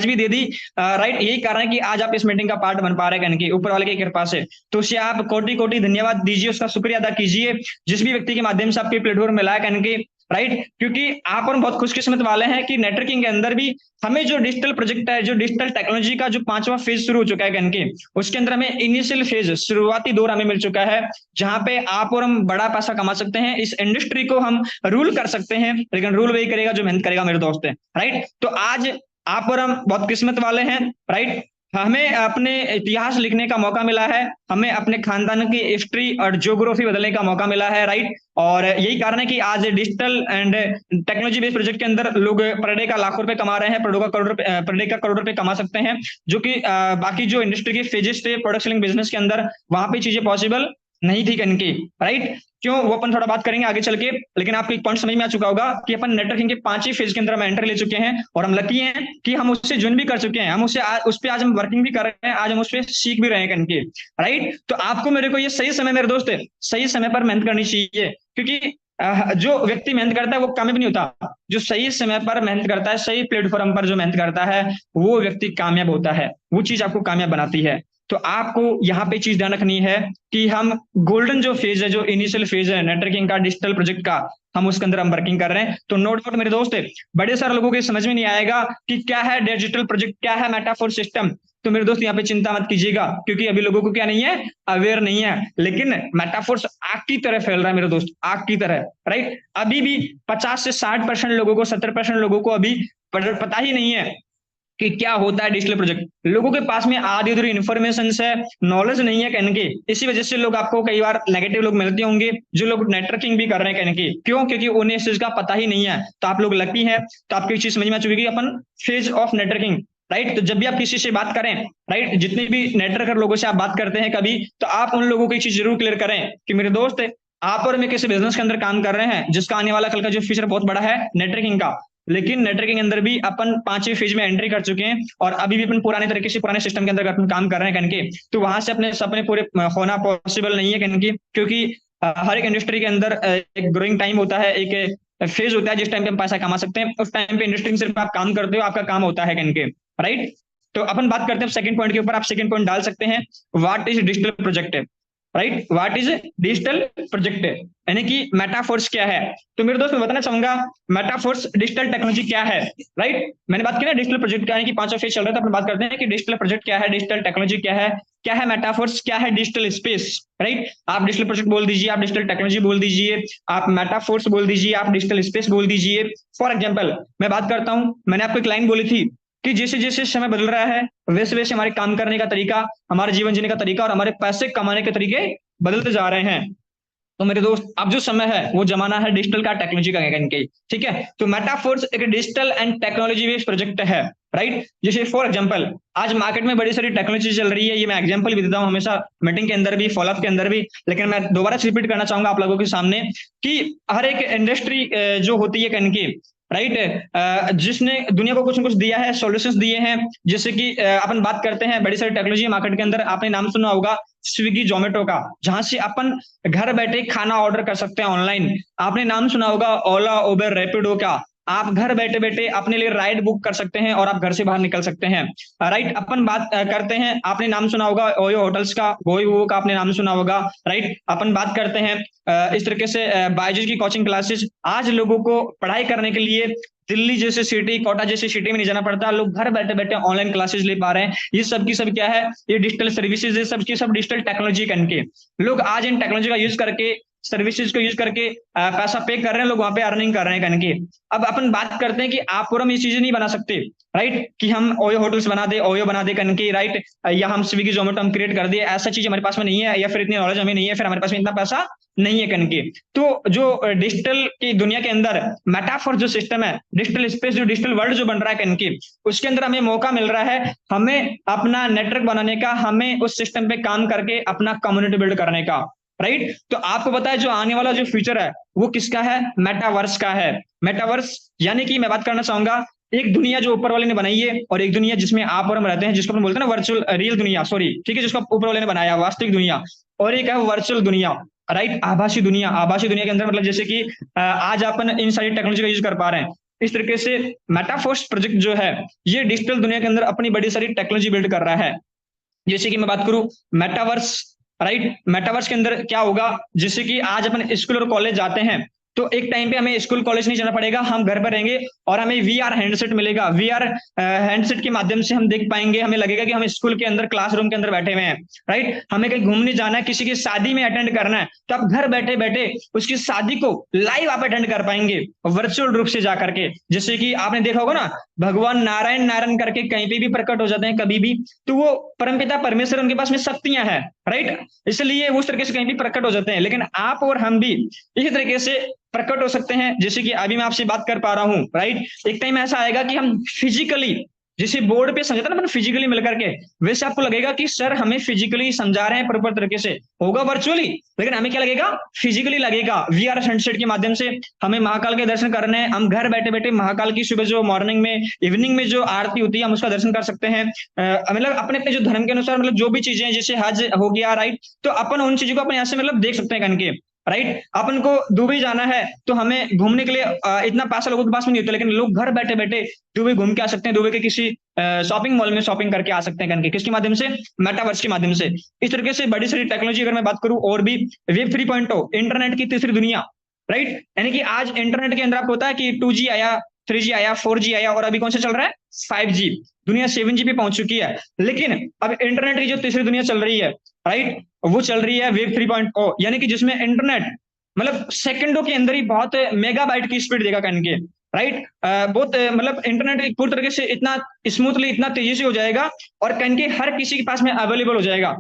भी दे दी, राइट। यही कारण है कि आज आप इस मीटिंग का पार्ट बन पा रहे हैं, कि ऊपर वाले की कृपा से। तो उसे आप कोटि कोटि धन्यवाद दीजिए, उसका शुक्रिया अदा कीजिए, जिस भी व्यक्ति के माध्यम से आपके प्लेटफॉर्म मिला है, कहीं राइट। क्योंकि आप और बहुत खुशकिस्मत वाले हैं कि नेटवर्किंग के अंदर भी हमें जो डिजिटल प्रोजेक्ट है, जो डिजिटल टेक्नोलॉजी का जो 5वां फेज शुरू हो चुका है, कहीं उसके अंदर हमें इनिशियल फेज, शुरुआती दौर हमें मिल चुका है, जहां पे आप और हम बड़ा पैसा कमा सकते हैं, इस इंडस्ट्री को हम रूल कर सकते हैं। लेकिन रूल वही करेगा जो मेहनत करेगा, मेरे दोस्त है, राइट। तो आज आप और हम बहुत किस्मत वाले हैं, राइट। हमें अपने इतिहास लिखने का मौका मिला है, हमें अपने खानदान की हिस्ट्री और ज्योग्राफी बदलने का मौका मिला है, राइट। और यही कारण है कि आज digital and technology based project के अंदर लोग पर डे का लाखों रुपए कमा रहे हैं, पर डे का करोड़ रुपए कमा सकते हैं, जो कि बाकी जो इंडस्ट्री के फेजेस थे प्रोडक्ट सेलिंग बिजनेस के अंदर, वहां पे चीजें पॉसिबल नहीं थी कनकी, राइट। क्यों? वो अपन थोड़ा बात करेंगे आगे चल के। लेकिन आपको एक पॉइंट समझ में आ चुका होगा कि अपन नेटवर्किंग के 5 ही फेज के अंदर हम एंटर ले चुके हैं, और हम लकी हैं कि हम उससे ज्वाइन भी कर चुके हैं, हम उससे उस पर आज हम वर्किंग भी कर रहे हैं, आज हम उस पर सीख भी रहे हैं कनकी, राइट। तो आपको मेरे को ये सही समय, मेरे दोस्त, सही समय पर मेहनत करनी चाहिए, क्योंकि जो व्यक्ति मेहनत करता है वो कामयाब नहीं होता, जो सही समय पर मेहनत करता है, सही प्लेटफॉर्म पर जो मेहनत करता है, वो व्यक्ति कामयाब होता है, वो चीज आपको कामयाब बनाती है। तो आपको यहाँ पे चीज ध्यान रखनी है कि हम गोल्डन जो फेज है, जो इनिशियल फेज है नेटवर्किंग का, डिजिटल प्रोजेक्ट का, हम उसके अंदर हम वर्किंग कर रहे हैं। तो नो डाउट मेरे दोस्त, बड़े सारे लोगों के समझ में नहीं आएगा कि क्या है डिजिटल प्रोजेक्ट, क्या है मेटाफोर सिस्टम। तो मेरे दोस्त यहाँ पे चिंता मत कीजिएगा, क्योंकि अभी लोगों को क्या नहीं है, अवेयर नहीं है। लेकिन मेटाफोर्स आग की तरह फैल रहा है मेरे दोस्त, आग की तरह, राइट। अभी भी 50 से 60% लोगों को, 70% लोगों को अभी पता ही नहीं है कि क्या होता है डिजिटल प्रोजेक्ट। लोगों के पास में आधी अधूरी इन्फॉर्मेशन है, नॉलेज नहीं है कहने की। इसी वजह से लोग आपको कई बार नेगेटिव लोग मिलते होंगे, जो लोग नेटवर्किंग भी कर रहे हैं कहने की। क्यों? क्योंकि उन्हें इस चीज का पता ही नहीं है। तो आप लोग लकी हैं, तो आपको एक चीज समझ में आ चुकी है, अपन फेज ऑफ नेटवर्किंग, राइट। तो जब भी आप किसी से बात करें, राइट, जितने भी नेटवर्कर लोगों से आप बात करते हैं कभी, तो आप उन लोगों को एक चीज जरूर क्लियर करें कि मेरे दोस्त, आप और मैं किसी बिजनेस के अंदर काम कर रहे हैं, जिसका आने वाला कल का जो फ्यूचर बहुत बड़ा है नेटवर्किंग का। लेकिन नेटवर्किंग के अंदर भी अपन 5वें फेज में एंट्री कर चुके हैं, और अभी भी अपन पुराने तरीके से, पुराने सिस्टम के अंदर अपन काम कर रहे हैं कनके। तो वहां से अपने सपने पूरे होना पॉसिबल नहीं है कनके, क्योंकि हर एक इंडस्ट्री के अंदर एक ग्रोइंग टाइम होता है, एक फेज होता है जिस टाइम पे हम पैसा कमा सकते हैं। उस टाइम पे इंडस्ट्री में सिर्फ आप काम करते हो, आपका काम होता है कनके, राइट। तो अपन बात करते हैं सेकंड पॉइंट के ऊपर। आप सेकंड पॉइंट डाल सकते हैं, what is digital project, right. What is digital project, यानी कि मेटाफोर्स क्या है। तो मेरे दोस्त मैं बताना चाहूंगा मेटाफोर्स डिजिटल टेक्नोलॉजी क्या है, राइट। मैंने बात की ना डिजिटल प्रोजेक्ट क्या है, कि 5वां फेज चल रहा था, अपन बात करते हैं कि डिजिटल प्रोजेक्ट क्या है, डिजिटल टेक्नोलॉजी क्या है मेटाफोर्स, क्या है डिजिटल स्पेस, राइट। आप डिजिटल प्रोजेक्ट बोल दीजिए, आप डिजिटल टेक्नोलॉजी बोल दीजिए, आप मेटाफोर्स बोल दीजिए, आप डिजिटल स्पेस बोल दीजिए। फॉर एग्जाम्पल मैं बात करता हूं, मैंने आपको एक लाइन बोली थी कि जैसे जैसे समय बदल रहा है, वैसे वैसे हमारे काम करने का तरीका, हमारे जीवन जीने का तरीका और हमारे पैसे कमाने के तरीके बदलते जा रहे हैं। तो मेरे दोस्त अब जो समय है वो जमाना है डिजिटल का, टेक्नोलॉजी का, ठीक है। तो मेटाफोर्स एक digital and technology based project है, राइट। जैसे फॉर एग्जांपल आज मार्केट में बड़ी सारी टेक्नोलॉजी चल रही है, ये मैं एग्जांपल भी देता हूं हमेशा मीटिंग के अंदर भी, फॉलोअप के अंदर भी। लेकिन मैं दोबारा से रिपीट करना चाहूंगा आप लोगों के सामने कि हर एक इंडस्ट्री जो होती है कनकी, राइट, जिसने दुनिया को कुछ न कुछ दिया है, सॉल्यूशंस दिए हैं। जैसे कि अपन बात करते हैं बड़ी सारी टेक्नोलॉजी मार्केट के अंदर, आपने नाम सुना होगा स्विगी जोमेटो का, जहां से अपन घर बैठे खाना ऑर्डर कर सकते हैं ऑनलाइन। आपने नाम सुना होगा ओला, उबर, रैपिडो का, आप घर बैठे बैठे अपने लिए राइड बुक कर सकते हैं और आप घर से बाहर निकल सकते हैं, राइट। अपन बात करते हैं, आपने नाम सुना होगा ओयो होटल्स का, गोइवो का आपने नाम सुना होगा, राइट। अपन बात करते हैं इस तरीके से बायजूस की कोचिंग क्लासेस, आज लोगों को पढ़ाई करने के लिए दिल्ली जैसे सिटी, कोटा जैसे सिटी में नहीं जाना पड़ता, लोग घर बैठे बैठे ऑनलाइन क्लासेस ले पा रहे हैं। ये सब की सब क्या है, ये डिजिटल सर्विसेज है, सब की सब डिजिटल टेक्नोलॉजी करके लोग आज इन टेक्नोलॉजी का यूज करके, सर्विसेज को यूज करके पैसा पे कर रहे हैं, लोग वहां पे अर्निंग कर रहे हैं करके। अब अपन बात करते हैं कि आप और हम ये चीजें नहीं बना सकते, राइट, कि हम ओयो होटल्स बना दे, ओयो बना दे करके, राइट, या हम स्विगी जोमेटो हम क्रिएट कर दिए, ऐसा चीज हमारे पास में नहीं है, या फिर इतनी नॉलेज हमें नहीं है, फिर हमारे पास में इतना पैसा नहीं है करके। तो जो डिजिटल की दुनिया के अंदर मेटाफोर जो सिस्टम है, डिजिटल स्पेस, जो डिजिटल वर्ल्ड जो बन रहा है करके, उसके अंदर हमें मौका मिल रहा है हमें अपना नेटवर्क बनाने का, हमें उस सिस्टम पे काम करके अपना कम्युनिटी बिल्ड करने का, राइट। तो आपको पता है जो आने वाला जो फ्यूचर है वो किसका है, मेटावर्स का है। मेटावर्स यानी कि मैं बात करना चाहूंगा, एक दुनिया जो ऊपर वाले ने बनाई है, और एक दुनिया जिसमें आप और हम रहते हैं, जिसको अपन बोलते हैं ना वर्चुअल, रियल दुनिया, सॉरी, ठीक है, जिसको ऊपर वाले ने बनाया वास्तविक दुनिया, और एक है वर्चुअल दुनिया, राइट, आभासी दुनिया। आभासी दुनिया के अंदर मतलब जैसे कि आज अपन इन सारी टेक्नोलॉजी का यूज कर पा रहे हैं, इस तरीके से मेटाफोर्स प्रोजेक्ट जो है ये डिजिटल दुनिया के अंदर अपनी बड़ी सारी टेक्नोलॉजी बिल्ड कर रहा है। जैसे कि मैं बात करूं मेटावर्स, राइट, मेटावर्स के अंदर क्या होगा, जैसे कि आज अपन स्कूल और कॉलेज जाते हैं, तो एक टाइम पे हमें स्कूल कॉलेज नहीं जाना पड़ेगा, हम घर पर रहेंगे और हमें वीआर हैंडसेट मिलेगा। वीआर हैंडसेट के माध्यम से हम देख पाएंगे, हमें लगेगा कि हम स्कूल के अंदर क्लासरूम के अंदर बैठे हुए हैं, राइट। हमें कहीं घूमने जाना है, किसी की शादी में अटेंड करना है, तो आप घर बैठे बैठे उसकी शादी को लाइव आप अटेंड कर पाएंगे वर्चुअल रूप से जाकर के। जैसे कि आपने देखा होगा ना, भगवान नारायण नारायण करके कहीं पे भी प्रकट हो जाते हैं कभी भी, तो वो परमपिता परमेश्वर उनके पास में शक्तियां हैं, राइट, इसलिए वो उस तरीके से कहीं भी प्रकट हो जाते हैं। लेकिन आप और हम भी इसी तरीके से प्रकट हो सकते हैं, जैसे कि अभी मैं आपसे बात कर पा रहा हूं, राइट। एक टाइम ऐसा आएगा कि हम फिजिकली, जैसे बोर्ड पे समझाता ना फिजिकली मिलकर के, वैसे आपको लगेगा कि सर हमें फिजिकली समझा रहे हैं प्रॉपर तरीके से, होगा वर्चुअली, लेकिन हमें क्या लगेगा, फिजिकली लगेगा। वीआर हेडसेट के माध्यम से हमें महाकाल के दर्शन करने हैं, हम घर बैठे बैठे महाकाल की सुबह जो मॉर्निंग में, इवनिंग में जो आरती होती है, हम उसका दर्शन कर सकते हैं। मतलब अपने अपने जो धर्म के अनुसार, मतलब जो भी चीजें, जैसे हज हो गया, राइट, तो अपन उन चीजों को अपने यहाँ से मतलब देख सकते हैं करके, राइट। अपन को दुबई जाना है तो हमें घूमने के लिए इतना पैसा लोगों के पास में नहीं होता, लेकिन लोग घर बैठे बैठे दुबई घूम के आ सकते हैं, दुबई के किसी शॉपिंग मॉल में शॉपिंग करके आ सकते हैं करके, किसके माध्यम से, मेटावर्स के माध्यम से। इस तरीके से बड़ी सारी टेक्नोलॉजी अगर मैं बात करूं, और भी वेब 3.0, इंटरनेट की तीसरी दुनिया, राइट, यानी कि आज इंटरनेट के अंदर आपको पता है कि 2G आया, 3G आया, 4G आया, और अभी कौन सा चल रहा है, 5G। दुनिया 7G पे पहुंच चुकी है, लेकिन अब इंटरनेट की जो तीसरी दुनिया चल रही है, राइट, वो चल रही है वेब 3.0, यानी कि जिसमें इंटरनेट मतलब सेकंडों के अंदर ही बहुत मेगाबाइट की स्पीड देगा कहीं के, राइट, बहुत मतलब इंटरनेट पूरी तरीके से इतना स्मूथली, इतना तेजी से हो जाएगा, और कहीं के हर किसी के पास में अवेलेबल हो जाएगा।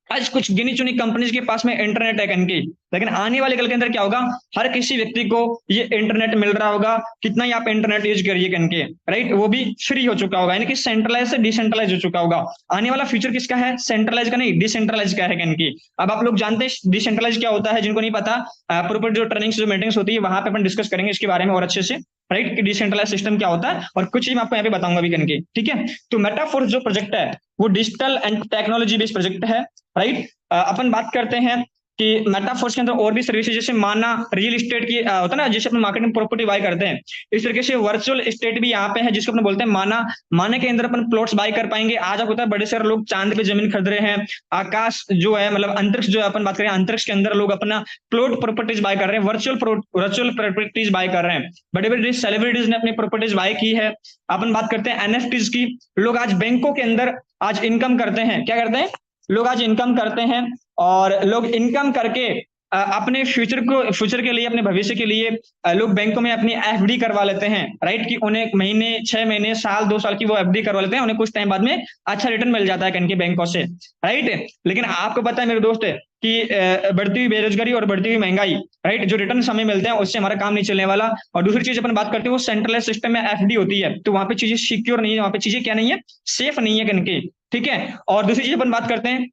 आज कुछ गिनी चुनी कंपनीज के पास में इंटरनेट है कनकी, लेकिन आने वाले कल के अंदर क्या होगा, हर किसी व्यक्ति को ये इंटरनेट मिल रहा होगा, कितना ही आप इंटरनेट यूज करिए कनके, राइट, वो भी फ्री हो चुका होगा, यानी कि सेंट्रलाइज से डिसेंट्रलाइज हो चुका होगा। आने वाला फ्यूचर किसका है, सेंट्रलाइज का नहीं, डिसेंट्रलाइज का है कनकी। अब आप लोग जानते हैं डिसेंट्रलाइज क्या होता है, जिनको नहीं पता, प्रॉपर जो ट्रेनिंग जो मीटिंग्स होती है वहां पे अपन डिस्कस करेंगे इसके बारे में और अच्छे से, राइट, कि डिसेंट्रलाइज सिस्टम क्या होता है, और कुछ चीज मैं आपको यहाँ पे बताऊंगा भी कनके, ठीक है। तो मेटाफोर्स जो प्रोजेक्ट है वो digital and technology based project है, राइट। अपन बात करते हैं कि मेटाफोर्स के अंदर और भी सर्विसेज, जैसे माना रियल एस्टेट की होता है ना, जैसे अपन मार्केट में प्रॉपर्टी बाय करते हैं, इस तरीके से वर्चुअल एस्टेट भी यहाँ पे है, जिसको अपन बोलते हैं माना। माना के अंदर अपन प्लॉट्स बाय कर पाएंगे। आज आपको पता है बड़े सारे लोग चांद पे जमीन खरीद रहे हैं, आकाश जो है मतलब अंतरिक्ष जो है, अपन बात करें अंतरिक्ष के अंदर लोग अपना प्लॉट प्रॉपर्टीज बाय कर रहे हैं, वर्चुअल प्रॉपर्टीज बाय कर रहे हैं। बड़े बड़े सेलिब्रिटीज ने अपनी प्रॉपर्टीज बाय की है। अपन बात करते हैं एनएफटीज की। लोग आज बैंकों के अंदर आज इनकम करते हैं, क्या करते हैं, लोग आज इनकम करते हैं, और लोग इनकम करके अपने फ्यूचर के लिए, अपने भविष्य के लिए लोग बैंकों में अपनी एफडी करवा लेते हैं, राइट, कि उन्हें महीने, 6 महीने, साल, 2 साल की वो एफडी करवा लेते हैं, उन्हें कुछ टाइम बाद में अच्छा रिटर्न मिल जाता है इनके बैंकों से, राइट। लेकिन आपको पता है मेरे दोस्त कि बढ़ती हुई बेरोजगारी और बढ़ती हुई महंगाई, राइट, जो रिटर्न हमें मिलते हैं उससे हमारा काम नहीं चलने वाला। और दूसरी चीज अपन बात करते हैं वो सेंट्रलाइज सिस्टम में एफडी होती है, तो वहां पे चीजें सिक्योर नहीं है, वहां पे चीजें क्या नहीं है, सेफ नहीं है कनके, ठीक है। और दूसरी चीज अपन बात करते हैं,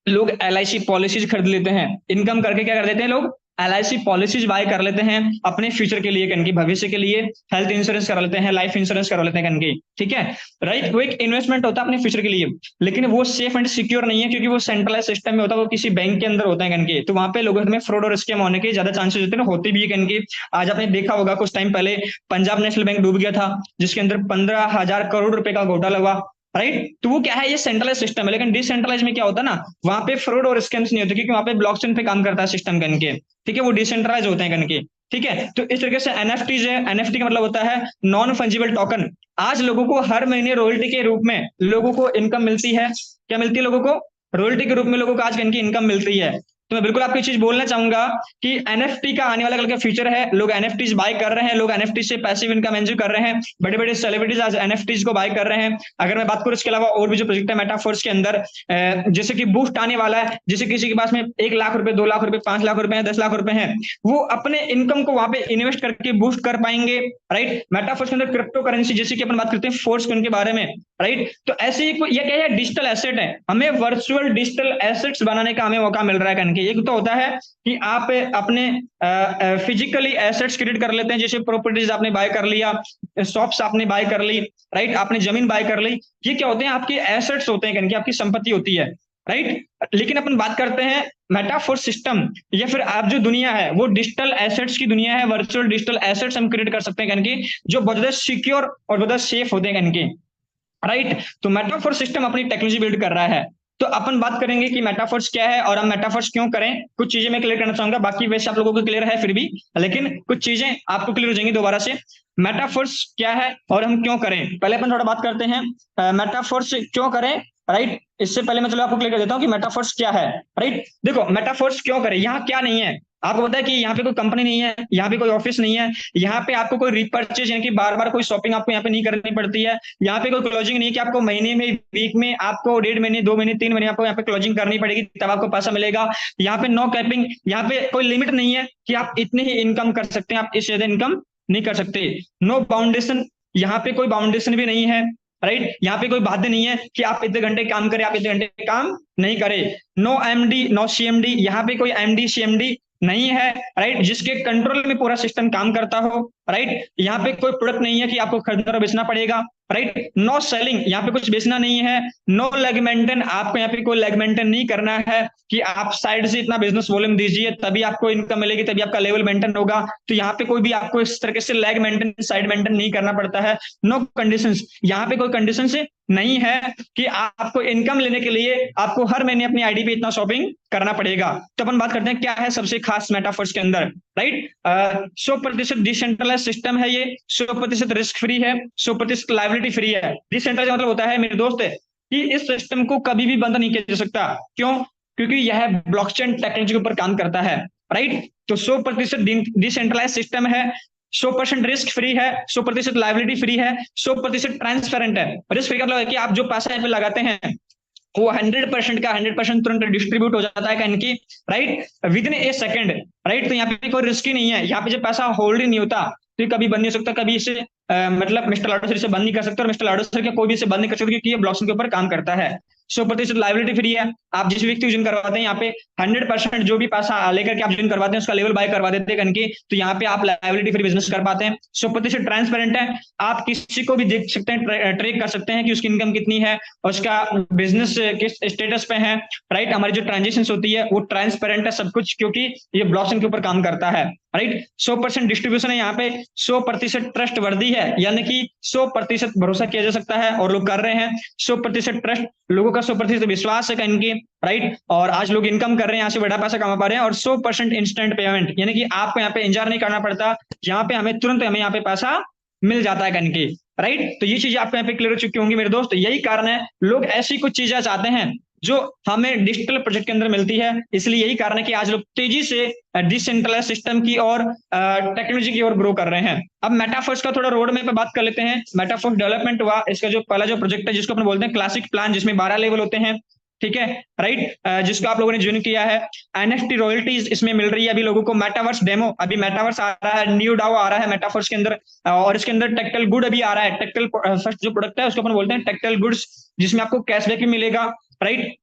लोग एलआईसी पॉलिसीज खरीद लेते हैं, इनकम करके क्या कर देते हैं लोग, एलआईसी पॉलिसीज बाय कर लेते हैं अपने फ्यूचर के लिए कनकी, भविष्य के लिए हेल्थ इंश्योरेंस करा लेते हैं, लाइफ इंश्योरेंस करा लेते हैं कनकी, ठीक है, राइट। वो एक इन्वेस्टमेंट होता है अपने फ्यूचर के लिए, लेकिन वो सेफ एंड सिक्योर नहीं है, क्योंकि वो सेंट्रलाइज सिस्टम में होता है, वो किसी बैंक के अंदर होता है कनकी, तो वहां पे लोगों में फ्रॉड और स्कैम होने के ज्यादा चांसेस होते हैं, होती भी है कनकी। आज आपने देखा होगा कुछ टाइम पहले पंजाब नेशनल बैंक डूब गया था, जिसके अंदर 15,000 करोड़ रुपए का घोटाला हुआ, राइट। तो वो क्या है, ये सेंट्रलाइज सिस्टम है। लेकिन डिसेंट्रलाइज में क्या होता है ना, वहां पे फ्रॉड और स्कैम्स नहीं होते, क्योंकि वहां पे ब्लॉकचेन पे काम करता है सिस्टम कन के, ठीक है, वो डिसेंट्रलाइज होते हैं कन के। ठीक है, तो इस तरीके से एनएफटी है, एनएफटी का मतलब होता है नॉन फंजिबल टोकन। आज लोगों को हर महीने रॉयल्टी के रूप में लोगों को इनकम मिलती है। क्या मिलती है लोगों को? रॉयल्टी के रूप में लोगों को आज इनकी इनकम मिलती है। तो मैं बिल्कुल आपको चीज बोलना चाहूंगा कि एनएफटी का आने वाला कल का फ्यूचर है। लोग एनएफटीज बाय कर रहे हैं, लोग एनएफटी से पैसिव इनकम एंजॉय कर रहे हैं। बड़े बड़े सेलिब्रिटीज आज एनएफटीज को बाय कर रहे हैं। अगर मैं बात करूं इसके अलावा और भी जो प्रोजेक्ट है मेटाफोर्स के अंदर, जैसे कि बूस्ट आने वाला है, जैसे किसी के पास में 1 लाख रुपए, 2 लाख रुपए, 5 लाख रुपए है, 10 लाख रुपए हैं, वो अपने इनकम को वहां पे इन्वेस्ट करके बूस्ट कर पाएंगे। राइट, मेटाफोर्स के अंदर क्रिप्टो करेंसी, जैसे कि अपन बात करते हैं फोर्स के बारे में। राइट, तो ऐसे ही ये क्या है, डिजिटल एसेट है। हमें वर्चुअल डिजिटल एसेट्स बनाने का हमें मौका मिल रहा है करके। एक तो होता है कि आप अपने फिजिकली एसेट्स क्रिएट कर लेते हैं, जैसे प्रॉपर्टीज आपने बाय कर लिया, शॉप्स आपने बाय कर ली, राइट, आपने जमीन बाय कर ली। ये क्या होते हैं? आपके एसेट्स होते हैं, आपकी संपत्ति होती है। राइट, लेकिन अपन बात करते हैं मेटाफोर सिस्टम या फिर आप जो दुनिया है वो डिजिटल एसेट्स की दुनिया है। वर्चुअल डिजिटल एसेट्स हम क्रिएट कर सकते हैं कहीं, जो बहुत ज्यादा सिक्योर और बहुत ज्यादा सेफ होते हैं कहीं। राइट, तो मेटाफोर सिस्टम अपनी टेक्नोलॉजी बिल्ड कर रहा है। तो अपन बात करेंगे कि मेटाफोर्स क्या है और हम मेटाफोर्स क्यों करें। कुछ चीजें मैं क्लियर करना चाहूंगा, बाकी वैसे आप लोगों को क्लियर है फिर भी, लेकिन कुछ चीजें आपको क्लियर हो जाएंगी दोबारा से। मेटाफोर्स क्या है और हम क्यों करें, पहले अपन थोड़ा बात करते हैं मेटाफोर्स क्यों करें। राइट, इससे पहले मैं चलो आपको क्लियर कर देता हूँ कि मेटाफोर्स क्या है। राइट, देखो मेटाफोर्स क्यों करें, यहाँ क्या नहीं है। आपको पता है कि यहाँ पे कोई कंपनी नहीं है, यहाँ पे कोई ऑफिस नहीं है, यहाँ पे आपको कोई रिपर्चेज यानी कि बार बार कोई शॉपिंग आपको यहाँ पे नहीं करनी पड़ती है। यहाँ पे कोई क्लोजिंग नहीं है कि आपको महीने में, वीक में, आपको 1.5 महीने, 2 महीने, 3 महीने आपको यहाँ पे क्लोजिंग करनी पड़ेगी तब आपको पैसा मिलेगा। यहाँ पे नो कैपिंग, यहाँ पे कोई लिमिट नहीं है कि आप इतने ही इनकम कर सकते हैं, आप इससे ज्यादा इनकम नहीं कर सकते। नो बाउंडेशन, यहाँ पे कोई बाउंडेशन भी नहीं है। राइट, यहाँ पे कोई बाध्य नहीं है कि आप इतने घंटे काम करें, आप इतने घंटे काम नहीं करें। नो एमडी, नो सीएमडी, यहाँ पे कोई एमडी सीएमडी नहीं है। राइट, जिसके कंट्रोल में पूरा सिस्टम काम करता हो। राइट, यहाँ पे कोई प्रोडक्ट नहीं है कि आपको खरीदना और बेचना पड़ेगा। राइट, नो सेलिंग, यहाँ पे कुछ बेचना नहीं है। नो लेग मेंटेन, आपको यहाँ पे कोई लेग मेंटेन नहीं करना है कि आप साइड से इतना बिजनेस वॉल्यूम दीजिए तभी आपको इनकम मिलेगी, तभी आपका लेवल मेंटेन होगा। तो यहाँ पे कोई भी आपको इस तरीके से लेग मेंटेन, साइड मेंटेन नहीं करना पड़ता है। नो कंडीशंस, यहाँ पे कोई कंडीशन नहीं है कि आपको इनकम लेने के लिए आपको हर महीने अपनी आईडी पे इतना शॉपिंग करना पड़ेगा। तो अपन बात करते हैं क्या है सबसे खास मेटाफोर्स के अंदर। राइट, 100% डिसेंट्रलाइज सिस्टम है ये, 100% रिस्क फ्री है, 100% लाइबिलिटी फ्री है। डिसेंट्रलाइज मतलब होता है मेरे दोस्त कि इस सिस्टम को कभी भी बंद नहीं किया जा सकता। क्यों? क्योंकि यह ब्लॉकचेन टेक्नोलॉजी के ऊपर काम करता है। राइट, तो 100% डिसेंट्रलाइज सिस्टम है, 100% रिस्क फ्री है, 100% लाइबिलिटी फ्री है, 100% ट्रांसपेरेंट है। रिस्क फ्री का मतलब है कि आप जो पैसा यहाँ पे लगाते हैं वो 100% का 100% तुरंत डिस्ट्रीब्यूट हो जाता है कहीं की। Right, with in A second. Right, तो यहाँ पे कोई रिस्क ही नहीं है, यहाँ पे जब पैसा होल्ड ही नहीं होता तो ये कभी बंद नहीं हो सकता, कभी इसे मतलब मिस्टर लाडो सर इसे बंद नहीं कर सकता और मिस्टर लाडो सर के कोई भी इसे बंद नहीं कर सकता, क्योंकि ये ब्लॉकचेन के ऊपर काम करता है। 100% लाइबिलिटी फ्री है, आप जिस व्यक्ति को ज्वाइन करवाते हैं यहाँ पे 100% जो भी पैसा लेकर के आप ज्वाइन करवाते हैं उसका लेवल बाय करवा देते हैं कहीं, तो यहाँ पे आप लाइबिलिटी फ्री बिजनेस कर पाते हैं। 100% ट्रांसपेरेंट है, आप किसी को भी देख सकते हैं, ट्रैक कर सकते हैं कि उसकी इनकम कितनी है और उसका बिजनेस किस स्टेटस पे है। राइट, हमारी जो ट्रांजेक्शन होती है वो ट्रांसपेरेंट है सब कुछ, क्योंकि ये ब्लॉकचेन के ऊपर काम करता है। राइट, 100% डिस्ट्रीब्यूशन है, यहाँ पे 100% ट्रस्ट वर्दी है, यानी कि 100% भरोसा किया जा सकता है और लोग कर रहे हैं। 100% ट्रस्ट, लोगों का 100% विश्वास है इनकी। राइट, और आज लोग इनकम कर रहे हैं, यहाँ से बड़ा पैसा कमा पा रहे हैं। और 100% इंस्टेंट पेमेंट, यानी कि आपको यहाँ पे इंतजार नहीं करना पड़ता, यहाँ पे हमें तुरंत हमें यहाँ पे पैसा मिल जाता है कहीं। राइट, तो ये चीजें आपको यहाँ पे क्लियर हो चुकी होंगी मेरे दोस्त। यही कारण है लोग ऐसी कुछ चीजें चाहते हैं जो हमें डिजिटल प्रोजेक्ट के अंदर मिलती है। इसलिए यही कारण है कि आज लोग तेजी से डिसेंट्रलाइज सिस्टम की और टेक्नोलॉजी की ओर ग्रो कर रहे हैं। अब मेटाफोर्स का थोड़ा रोड मैप पे बात कर लेते हैं। मेटाफोर्स डेवलपमेंट हुआ, इसका जो पहला जो प्रोजेक्ट है जिसको अपन बोलते हैं क्लासिक प्लान, जिसमें 12 लेवल होते हैं। ठीक है, राइट, जिसको आप लोगों ने ज्वाइन किया है। एनएफटी रॉयल्टीज इसमें मिल रही है अभी लोगों को। मेटावर्स डेमो, अभी मेटावर्स आ रहा है, न्यू डाओ आ रहा है मेटावर्स के अंदर, और इसके अंदर टेक्टल गुड अभी आ रहा है। टेक्टल फर्स्ट जो प्रोडक्ट है उसको अपन बोलते हैं टेक्टल गुड्स, जिसमें आपको कैशबैक भी मिलेगा। राइट,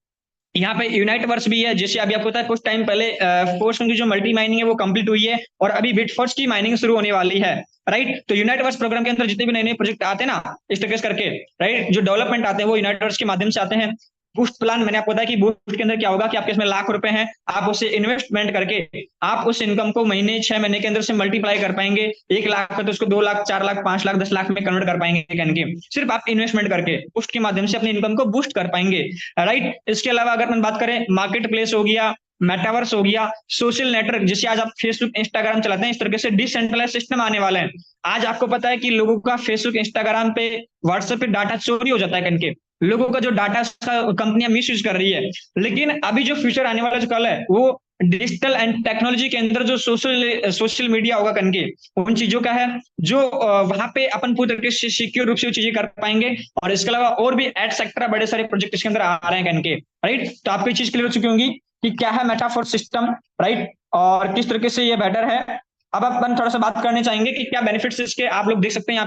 यहाँ पे यूनाइटवर्स भी है, जैसे अभी आपको पता है कुछ टाइम पहले फोर्स की जो मल्टी माइनिंग है वो कंप्लीट हुई है और अभी बिटफोर्स की माइनिंग शुरू होने वाली है। राइट, तो यूनाइटवर्स प्रोग्राम के अंदर जितने भी नए नए प्रोजेक्ट आते हैं ना इस तरीके से करके, राइट, जो डेवलपमेंट आते हैं वो यूनाइटवर्स के माध्यम से आते हैं। बूस्ट प्लान, मैंने आपको बताया कि बूस्ट के अंदर क्या होगा कि आपके इसमें लाख रुपए हैं, आप उसे इन्वेस्टमेंट करके आप उस इनकम को महीने 6 महीने के अंदर से मल्टीप्लाई कर पाएंगे। 1 लाख का तो उसको 2 लाख, 4 लाख, 5 लाख, 10 लाख में कन्वर्ट कर पाएंगे कहीं, सिर्फ आप इन्वेस्टमेंट करके बूस्ट के माध्यम से अपनी इनकम को बूस्ट कर पाएंगे। राइट, इसके अलावा अगर हम बात करें मार्केट प्लेस हो गया, मेटावर्स हो गया, सोशल नेटवर्क, जैसे आज आप फेसबुक इंस्टाग्राम चलाते हैं, इस तरीके से डिसेंट्रलाइज सिस्टम आने वाले हैं। आज आपको पता है कि लोगों का फेसबुक इंस्टाग्राम पे व्हाट्सएप पे डाटा चोरी हो जाता है करके, लोगों का जो डाटा कंपनियां मिस यूज कर रही है। लेकिन अभी जो फ्यूचर आने वाला जो कल है वो डिजिटल एंड टेक्नोलॉजी के अंदर जो सोशल मीडिया होगा करके, उन चीजों का है जो वहां पे अपन पूरी तरीके से सिक्योर रूप से वो चीजें कर पाएंगे। और इसके अलावा और भी एड सेक्टर बड़े सारे प्रोजेक्ट इसके अंदर आ रहे हैं करके, राइट। तो आपको ये चीज क्लियर हो चुकी होंगी कि क्या है मेटाफोर सिस्टम, राइट, और किस तरीके से ये बेटर है। अब अपन थोड़ा सा बात करने चाहेंगे कि क्या बेनिफिट्स इसके आप लोग देख सकते हैं।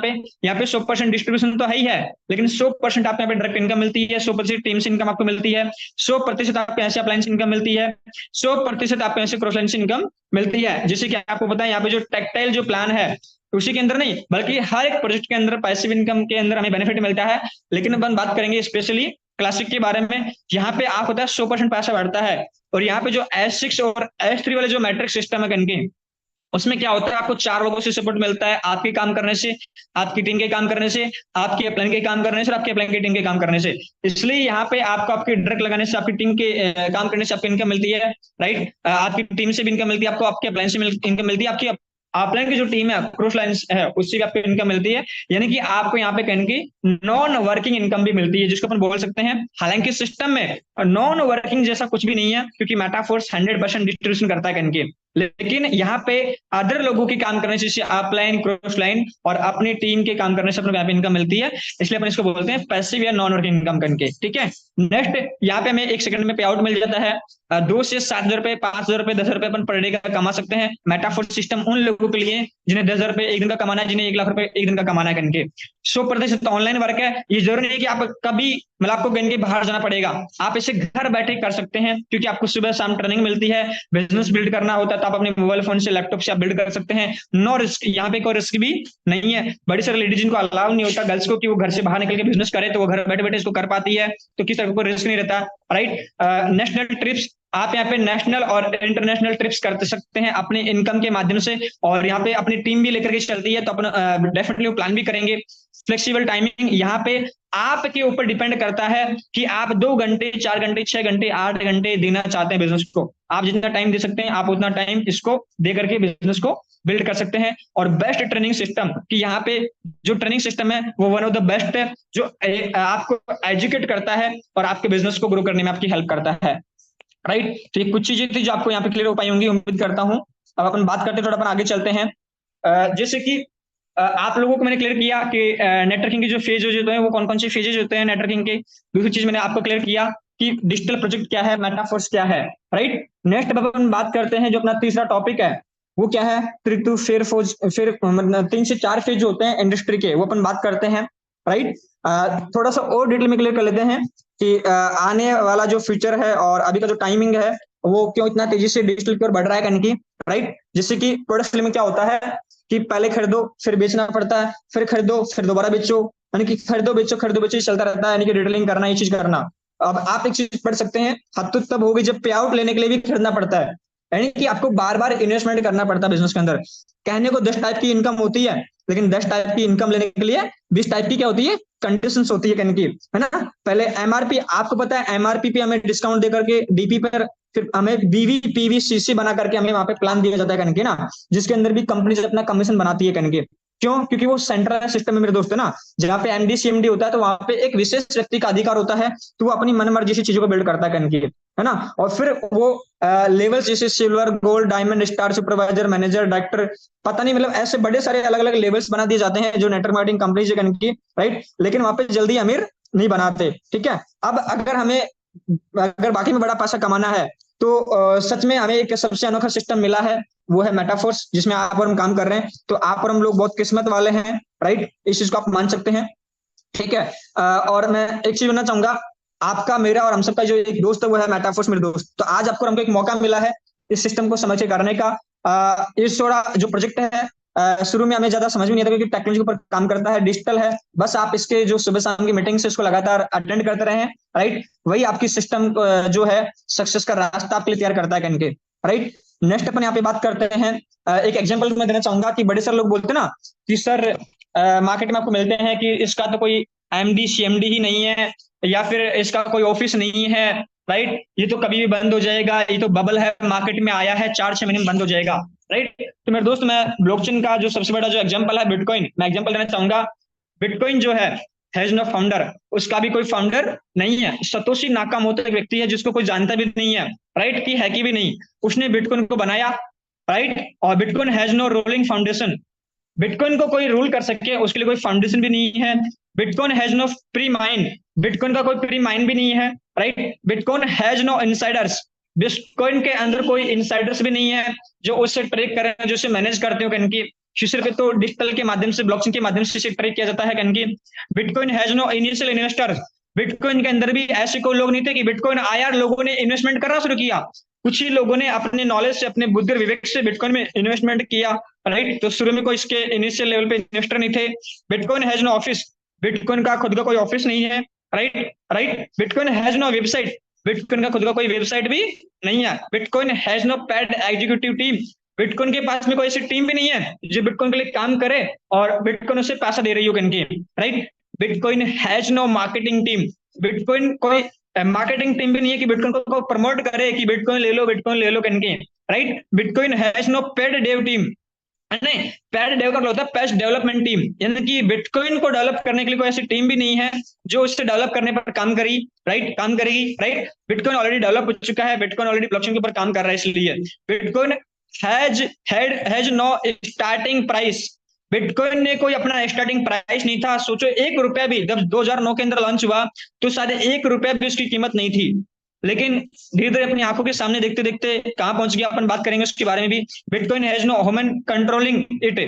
यहाँ पे 100% डिस्ट्रीब्यूशन तो है ही है, लेकिन 100% आपको यहाँ पे डायरेक्ट इनकम मिलती है, 100% टीम से इनकम आपको मिलती है, 100% आपको ऐसे अपलाइन से इनकम मिलती है, 100% आपको ऐसे क्रॉस लाइन से इनकम मिलती है। जैसे कि आपको पता है यहाँ पे जो टेक्टाइल जो प्लान है उसी के अंदर नहीं बल्कि हर एक प्रोजेक्ट के अंदर पैसिव इनकम के अंदर हमें बेनिफिट मिलता है। लेकिन अपन बात करेंगे स्पेशली क्लासिक के बारे में, यहाँ पे आप होता है 100% पैसा बढ़ता है। और यहाँ पे जो S6 और S3 वाले जो मैट्रिक सिस्टम है कनके, उसमें क्या होता है आपको 4 लोगों से सपोर्ट मिलता है, आपके काम करने से, आपकी टीम के काम करने से, आपके प्लान के काम करने से, आपके प्लान की टीम के काम करने से। इसलिए यहाँ पे आपको आपके ड्रग लगाने से, आपकी टीम के काम करने से आपको इनकम मिलती है, राइट। आपकी टीम से भी इनकम मिलती है, आपको आपके प्लान से इनकम मिलती है, आपकी अपलाइन की जो टीम है क्रॉस लाइन है उससे भी आपको इनकम मिलती है। यानी कि आपको यहाँ पे कहने की नॉन वर्किंग इनकम भी मिलती है, जिसको अपन बोल सकते हैं। हालांकि सिस्टम में नॉन वर्किंग जैसा कुछ भी नहीं है, क्योंकि मेटाफोर्स 100% डिस्ट्रीब्यूशन करता है कहने की। लेकिन यहाँ पे अदर लोगों के काम करने से, अपलाइन क्रॉस लाइन और अपनी टीम के काम करने से अपने यहाँ पे इनकम मिलती है। इसलिए अपन इसको बोलते हैं पैसिव या नॉन वर्किंग इनकम करके, ठीक है। नेक्स्ट यहाँ पे हमें 1 सेकंड में पे आउट मिल जाता है। 2 से 7,000 रुपए, 5,000 रुपए, 10,000 रुपए अपन पर डे का कमा सकते हैं। मेटाफोर सिस्टम उन लोगों के लिए जिन्हें 10,000 रुपए एक दिन का कमाना है, जिन्हें 1 लाख रुपए एक दिन का कमाना है करके। 100% ऑनलाइन वर्क है, ये जरूरी नहीं है कि आप कभी मतलब आपको कहीं के बाहर जाना पड़ेगा, आप इसे घर बैठे कर सकते हैं, क्योंकि आपको सुबह शाम ट्रेनिंग मिलती है। बिजनेस बिल्ड करना होता है तो आप अपने मोबाइल फोन से, लैपटॉप से आप बिल्ड कर सकते हैं। नो रिस्क, यहाँ पे कोई रिस्क भी नहीं है। बड़ी सारी लेडीज जिनको अलाउ नहीं होता, गर्ल्स को, कि वो घर से बाहर निकल के बिजनेस करे, तो वो घर बैठे बैठे इसको कर पाती है, तो किसी तरह का कोई रिस्क नहीं रहता, राइट। नेशनल ट्रिप्स, आप यहाँ पे नेशनल और इंटरनेशनल ट्रिप्स कर सकते हैं अपने इनकम के माध्यम से, और यहाँ पे अपनी टीम भी लेकर के चलती है, तो अपन डेफिनेटली प्लान भी करेंगे। फ्लेक्सिबल टाइमिंग, यहाँ पे आपके ऊपर डिपेंड करता है कि आप 2 घंटे, 4 घंटे, 6 घंटे, 8 घंटे देना चाहते हैं बिजनेस को। आप जितना टाइम दे सकते हैं, आप उतना टाइम इसको दे करके बिजनेस को बिल्ड कर सकते हैं। और बेस्ट ट्रेनिंग सिस्टम, कि यहाँ पे जो ट्रेनिंग सिस्टम है वो वन ऑफ द बेस्ट है, जो आपको एजुकेट करता है और आपके बिजनेस को ग्रो करने में आपकी हेल्प करता है, राइट। तो ये कुछ चीजें थी जो आपको यहाँ पे क्लियर हो पाई होंगी, उम्मीद करता हूँ। अब अपन बात करते हैं, थोड़ा अपन आगे चलते हैं। जैसे कि आप लोगों को मैंने क्लियर किया कि नेटवर्किंग के जो फेज होते हैं वो कौन कौन से फेजेज होते हैं नेटवर्किंग के। दूसरी चीज मैंने आपको क्लियर किया कि डिजिटल प्रोजेक्ट क्या है, मेटाफोर्स क्या है, राइट। नेक्स्ट अब अपन बात करते हैं, जो अपना तीसरा टॉपिक है वो क्या है, 3 to 4 फेज जो होते हैं इंडस्ट्री के, वो अपन बात करते हैं, राइट। थोड़ा सा और डिटेल में क्लियर कर लेते हैं कि आने वाला जो फ्यूचर है और अभी का जो टाइमिंग है वो क्यों इतना तेजी से डिजिटल की ओर बढ़ रहा है कहने की, राइट। जैसे कि प्रोडक्ट में क्या होता है कि पहले खरीदो फिर बेचना पड़ता है, फिर खरीदो फिर दोबारा बेचो, यानी कि खरीदो बेचो चलता रहता है, यानी कि डिटेलिंग करना, ये चीज करना। अब आप एक चीज पढ़ सकते हैं, हद तो तब होगी जब पे आउट लेने के लिए भी खरीदना पड़ता है, यानी कि आपको बार बार इन्वेस्टमेंट करना पड़ता है बिजनेस के अंदर। कहने को 10 टाइप की इनकम होती है, लेकिन 10 टाइप की इनकम लेने के लिए 20 टाइप की क्या होती है, कंडीशंस होती है कहने की, है ना। पहले एमआरपी, आपको पता है एमआरपी पे हमें डिस्काउंट दे करके डीपी पर फिर हमें बीवी पीवी सीसी बना करके हमें वहां पे प्लान दिया जाता है कहने की ना, जिसके अंदर भी कंपनी अपना कमीशन बनाती है कहने की। क्यों? क्योंकि वो सेंट्रल सिस्टम में मेरे दोस्त है ना, जहाँ पे एमडी सीएमडी होता है, तो वहां पे एक विशेष व्यक्ति का अधिकार होता है, तो वो अपनी मनमर्जी से चीजों को बिल्ड करता है कहने की, है ना। और फिर वो लेवल जैसे silver, gold, diamond, star, supervisor, manager, director, पता नहीं, मतलब ऐसे बड़े सारे अलग अलग लेवल्स बना दिए जाते हैं जो नेटवर्क मार्केटिंग कंपनी से कहने की, राइट। लेकिन वहां पे जल्दी अमीर नहीं बनाते, ठीक है। अब अगर बाकी में बड़ा पैसा कमाना है तो सच में हमें एक सबसे अनोखा सिस्टम मिला है, वो है मेटाफोर्स, जिसमें आप और हम काम कर रहे हैं। तो आप और हम लोग बहुत किस्मत वाले हैं, राइट, इस चीज को आप मान सकते हैं, ठीक है। और मैं एक चीज बोलना चाहूंगा, आपका, मेरा और हम सबका जो एक दोस्त है वो है मेटाफोर्स मेरे दोस्त। तो आज आपको हमको एक मौका मिला है इस सिस्टम को समझ के करने का। इस थोड़ा जो प्रोजेक्ट है शुरू में हमें ज्यादा समझ में नहीं आता, क्योंकि टेक्नोलॉजी के ऊपर काम करता है, डिजिटल है। बस आप इसके जो सुबह शाम की मीटिंग से इसको लगातार अटेंड करते रहे, राइट, वही आपकी सिस्टम जो है सक्सेस का रास्ता आपके लिए तैयार करता है कहने के, राइट। नेक्स्ट अपन यहाँ पे बात करते हैं, एक एग्जांपल मैं देना चाहूंगा कि बड़े सारे लोग बोलते हैं ना कि सर मार्केट में आपको मिलते हैं कि इसका तो कोई एमडी सीएमडी ही नहीं है, या फिर इसका कोई ऑफिस नहीं है, राइट, ये तो कभी भी बंद हो जाएगा, ये तो बबल है, मार्केट में आया है 4-6 महीने में बंद हो जाएगा। राइट, तो मेरे दोस्त मैं ब्लॉकचेन का जो सबसे बड़ा जो एग्जांपल है बिटकॉइन, मैं एग्जांपल देना चाहूंगा। बिटकॉइन जो हैज नो फाउंडर, उसका भी कोई फाउंडर नहीं है। सतोशी नाकामोतो एक व्यक्ति है जिसको कोई जानता भी नहीं है, राइट, की है कि भी नहीं, उसने बिटकॉइन को बनाया। राइट, और Bitcoin has no ruling foundation, Bitcoin को कोई रूल कर सके उसके लिए कोई फाउंडेशन भी नहीं है। Bitcoin has no premine, Bitcoin का कोई प्री माइंड भी नहीं है। Right, Bitcoin has no insiders, Bitcoin के अंदर कोई इनसाइडर्स भी नहीं है जो उससे ट्रेक कर रहे हैं, जो उसे मैनेज करते हो कहीं की। सिर्फ तो डिजिटल के माध्यम से, ब्लॉकचेन के माध्यम से ट्रेक किया जाता है कहीं की। Bitcoin has no initial investor, Bitcoin के अंदर भी ऐसे कोई लोग नहीं थे कि बिटकॉइन आया लोगों ने इन्वेस्टमेंट करना शुरू किया। कुछ ही लोगों ने अपने नॉलेज से, अपने बुद्धि और विवेक से बिटकॉइन में इन्वेस्टमेंट किया। राइट, तो शुरू में कोई इसके इनिशियल लेवल पे इन्वेस्टर नहीं थे। Bitcoin has no office, Bitcoin का खुद का कोई ऑफिस नहीं है। Right, right, Bitcoin has no website, Bitcoin का खुद का कोई वेबसाइट भी नहीं है। Bitcoin has no paid executive team, Bitcoin के पास में कोई ऐसी टीम भी नहीं है जो बिटकॉइन के लिए काम करे और बिटकॉइन उसे पैसा दे रही हो कहीं की। Right, Bitcoin has no marketing team, Bitcoin कोई मार्केटिंग टीम भी नहीं है कि बिटकॉइन को प्रमोट करे कि बिटकॉइन ले लो, बिटकॉइन ले लो कहीं। Right, Bitcoin has no paid dev team, नहीं, पेड डेव का होता है पेस्ट डेवलपमेंट टीम, यानी कि बिटकॉइन को डेवलप करने के लिए कोई ऐसी टीम भी नहीं है जो इससे डेवलप करने पर काम करी। राइट, काम करेगी। राइट, बिटकॉइन ऑलरेडी डेवलप हो चुका है, बिटकॉइन ऑलरेडी ब्लॉकचेन के ऊपर काम कर रहा है, इसलिए Bitcoin has no starting price, Bitcoin ने कोई अपना स्टार्टिंग प्राइस नहीं था। सोचो 1 रुपया भी, जब 2009 के अंदर लॉन्च हुआ तो शायद 1 रुपया भी उसकी कीमत नहीं थी, लेकिन धीरे धीरे अपनी आंखों के सामने देखते देखते कहां पहुंच गया, अपन बात करेंगे उसके बारे में भी। Bitcoin has no human controlling it,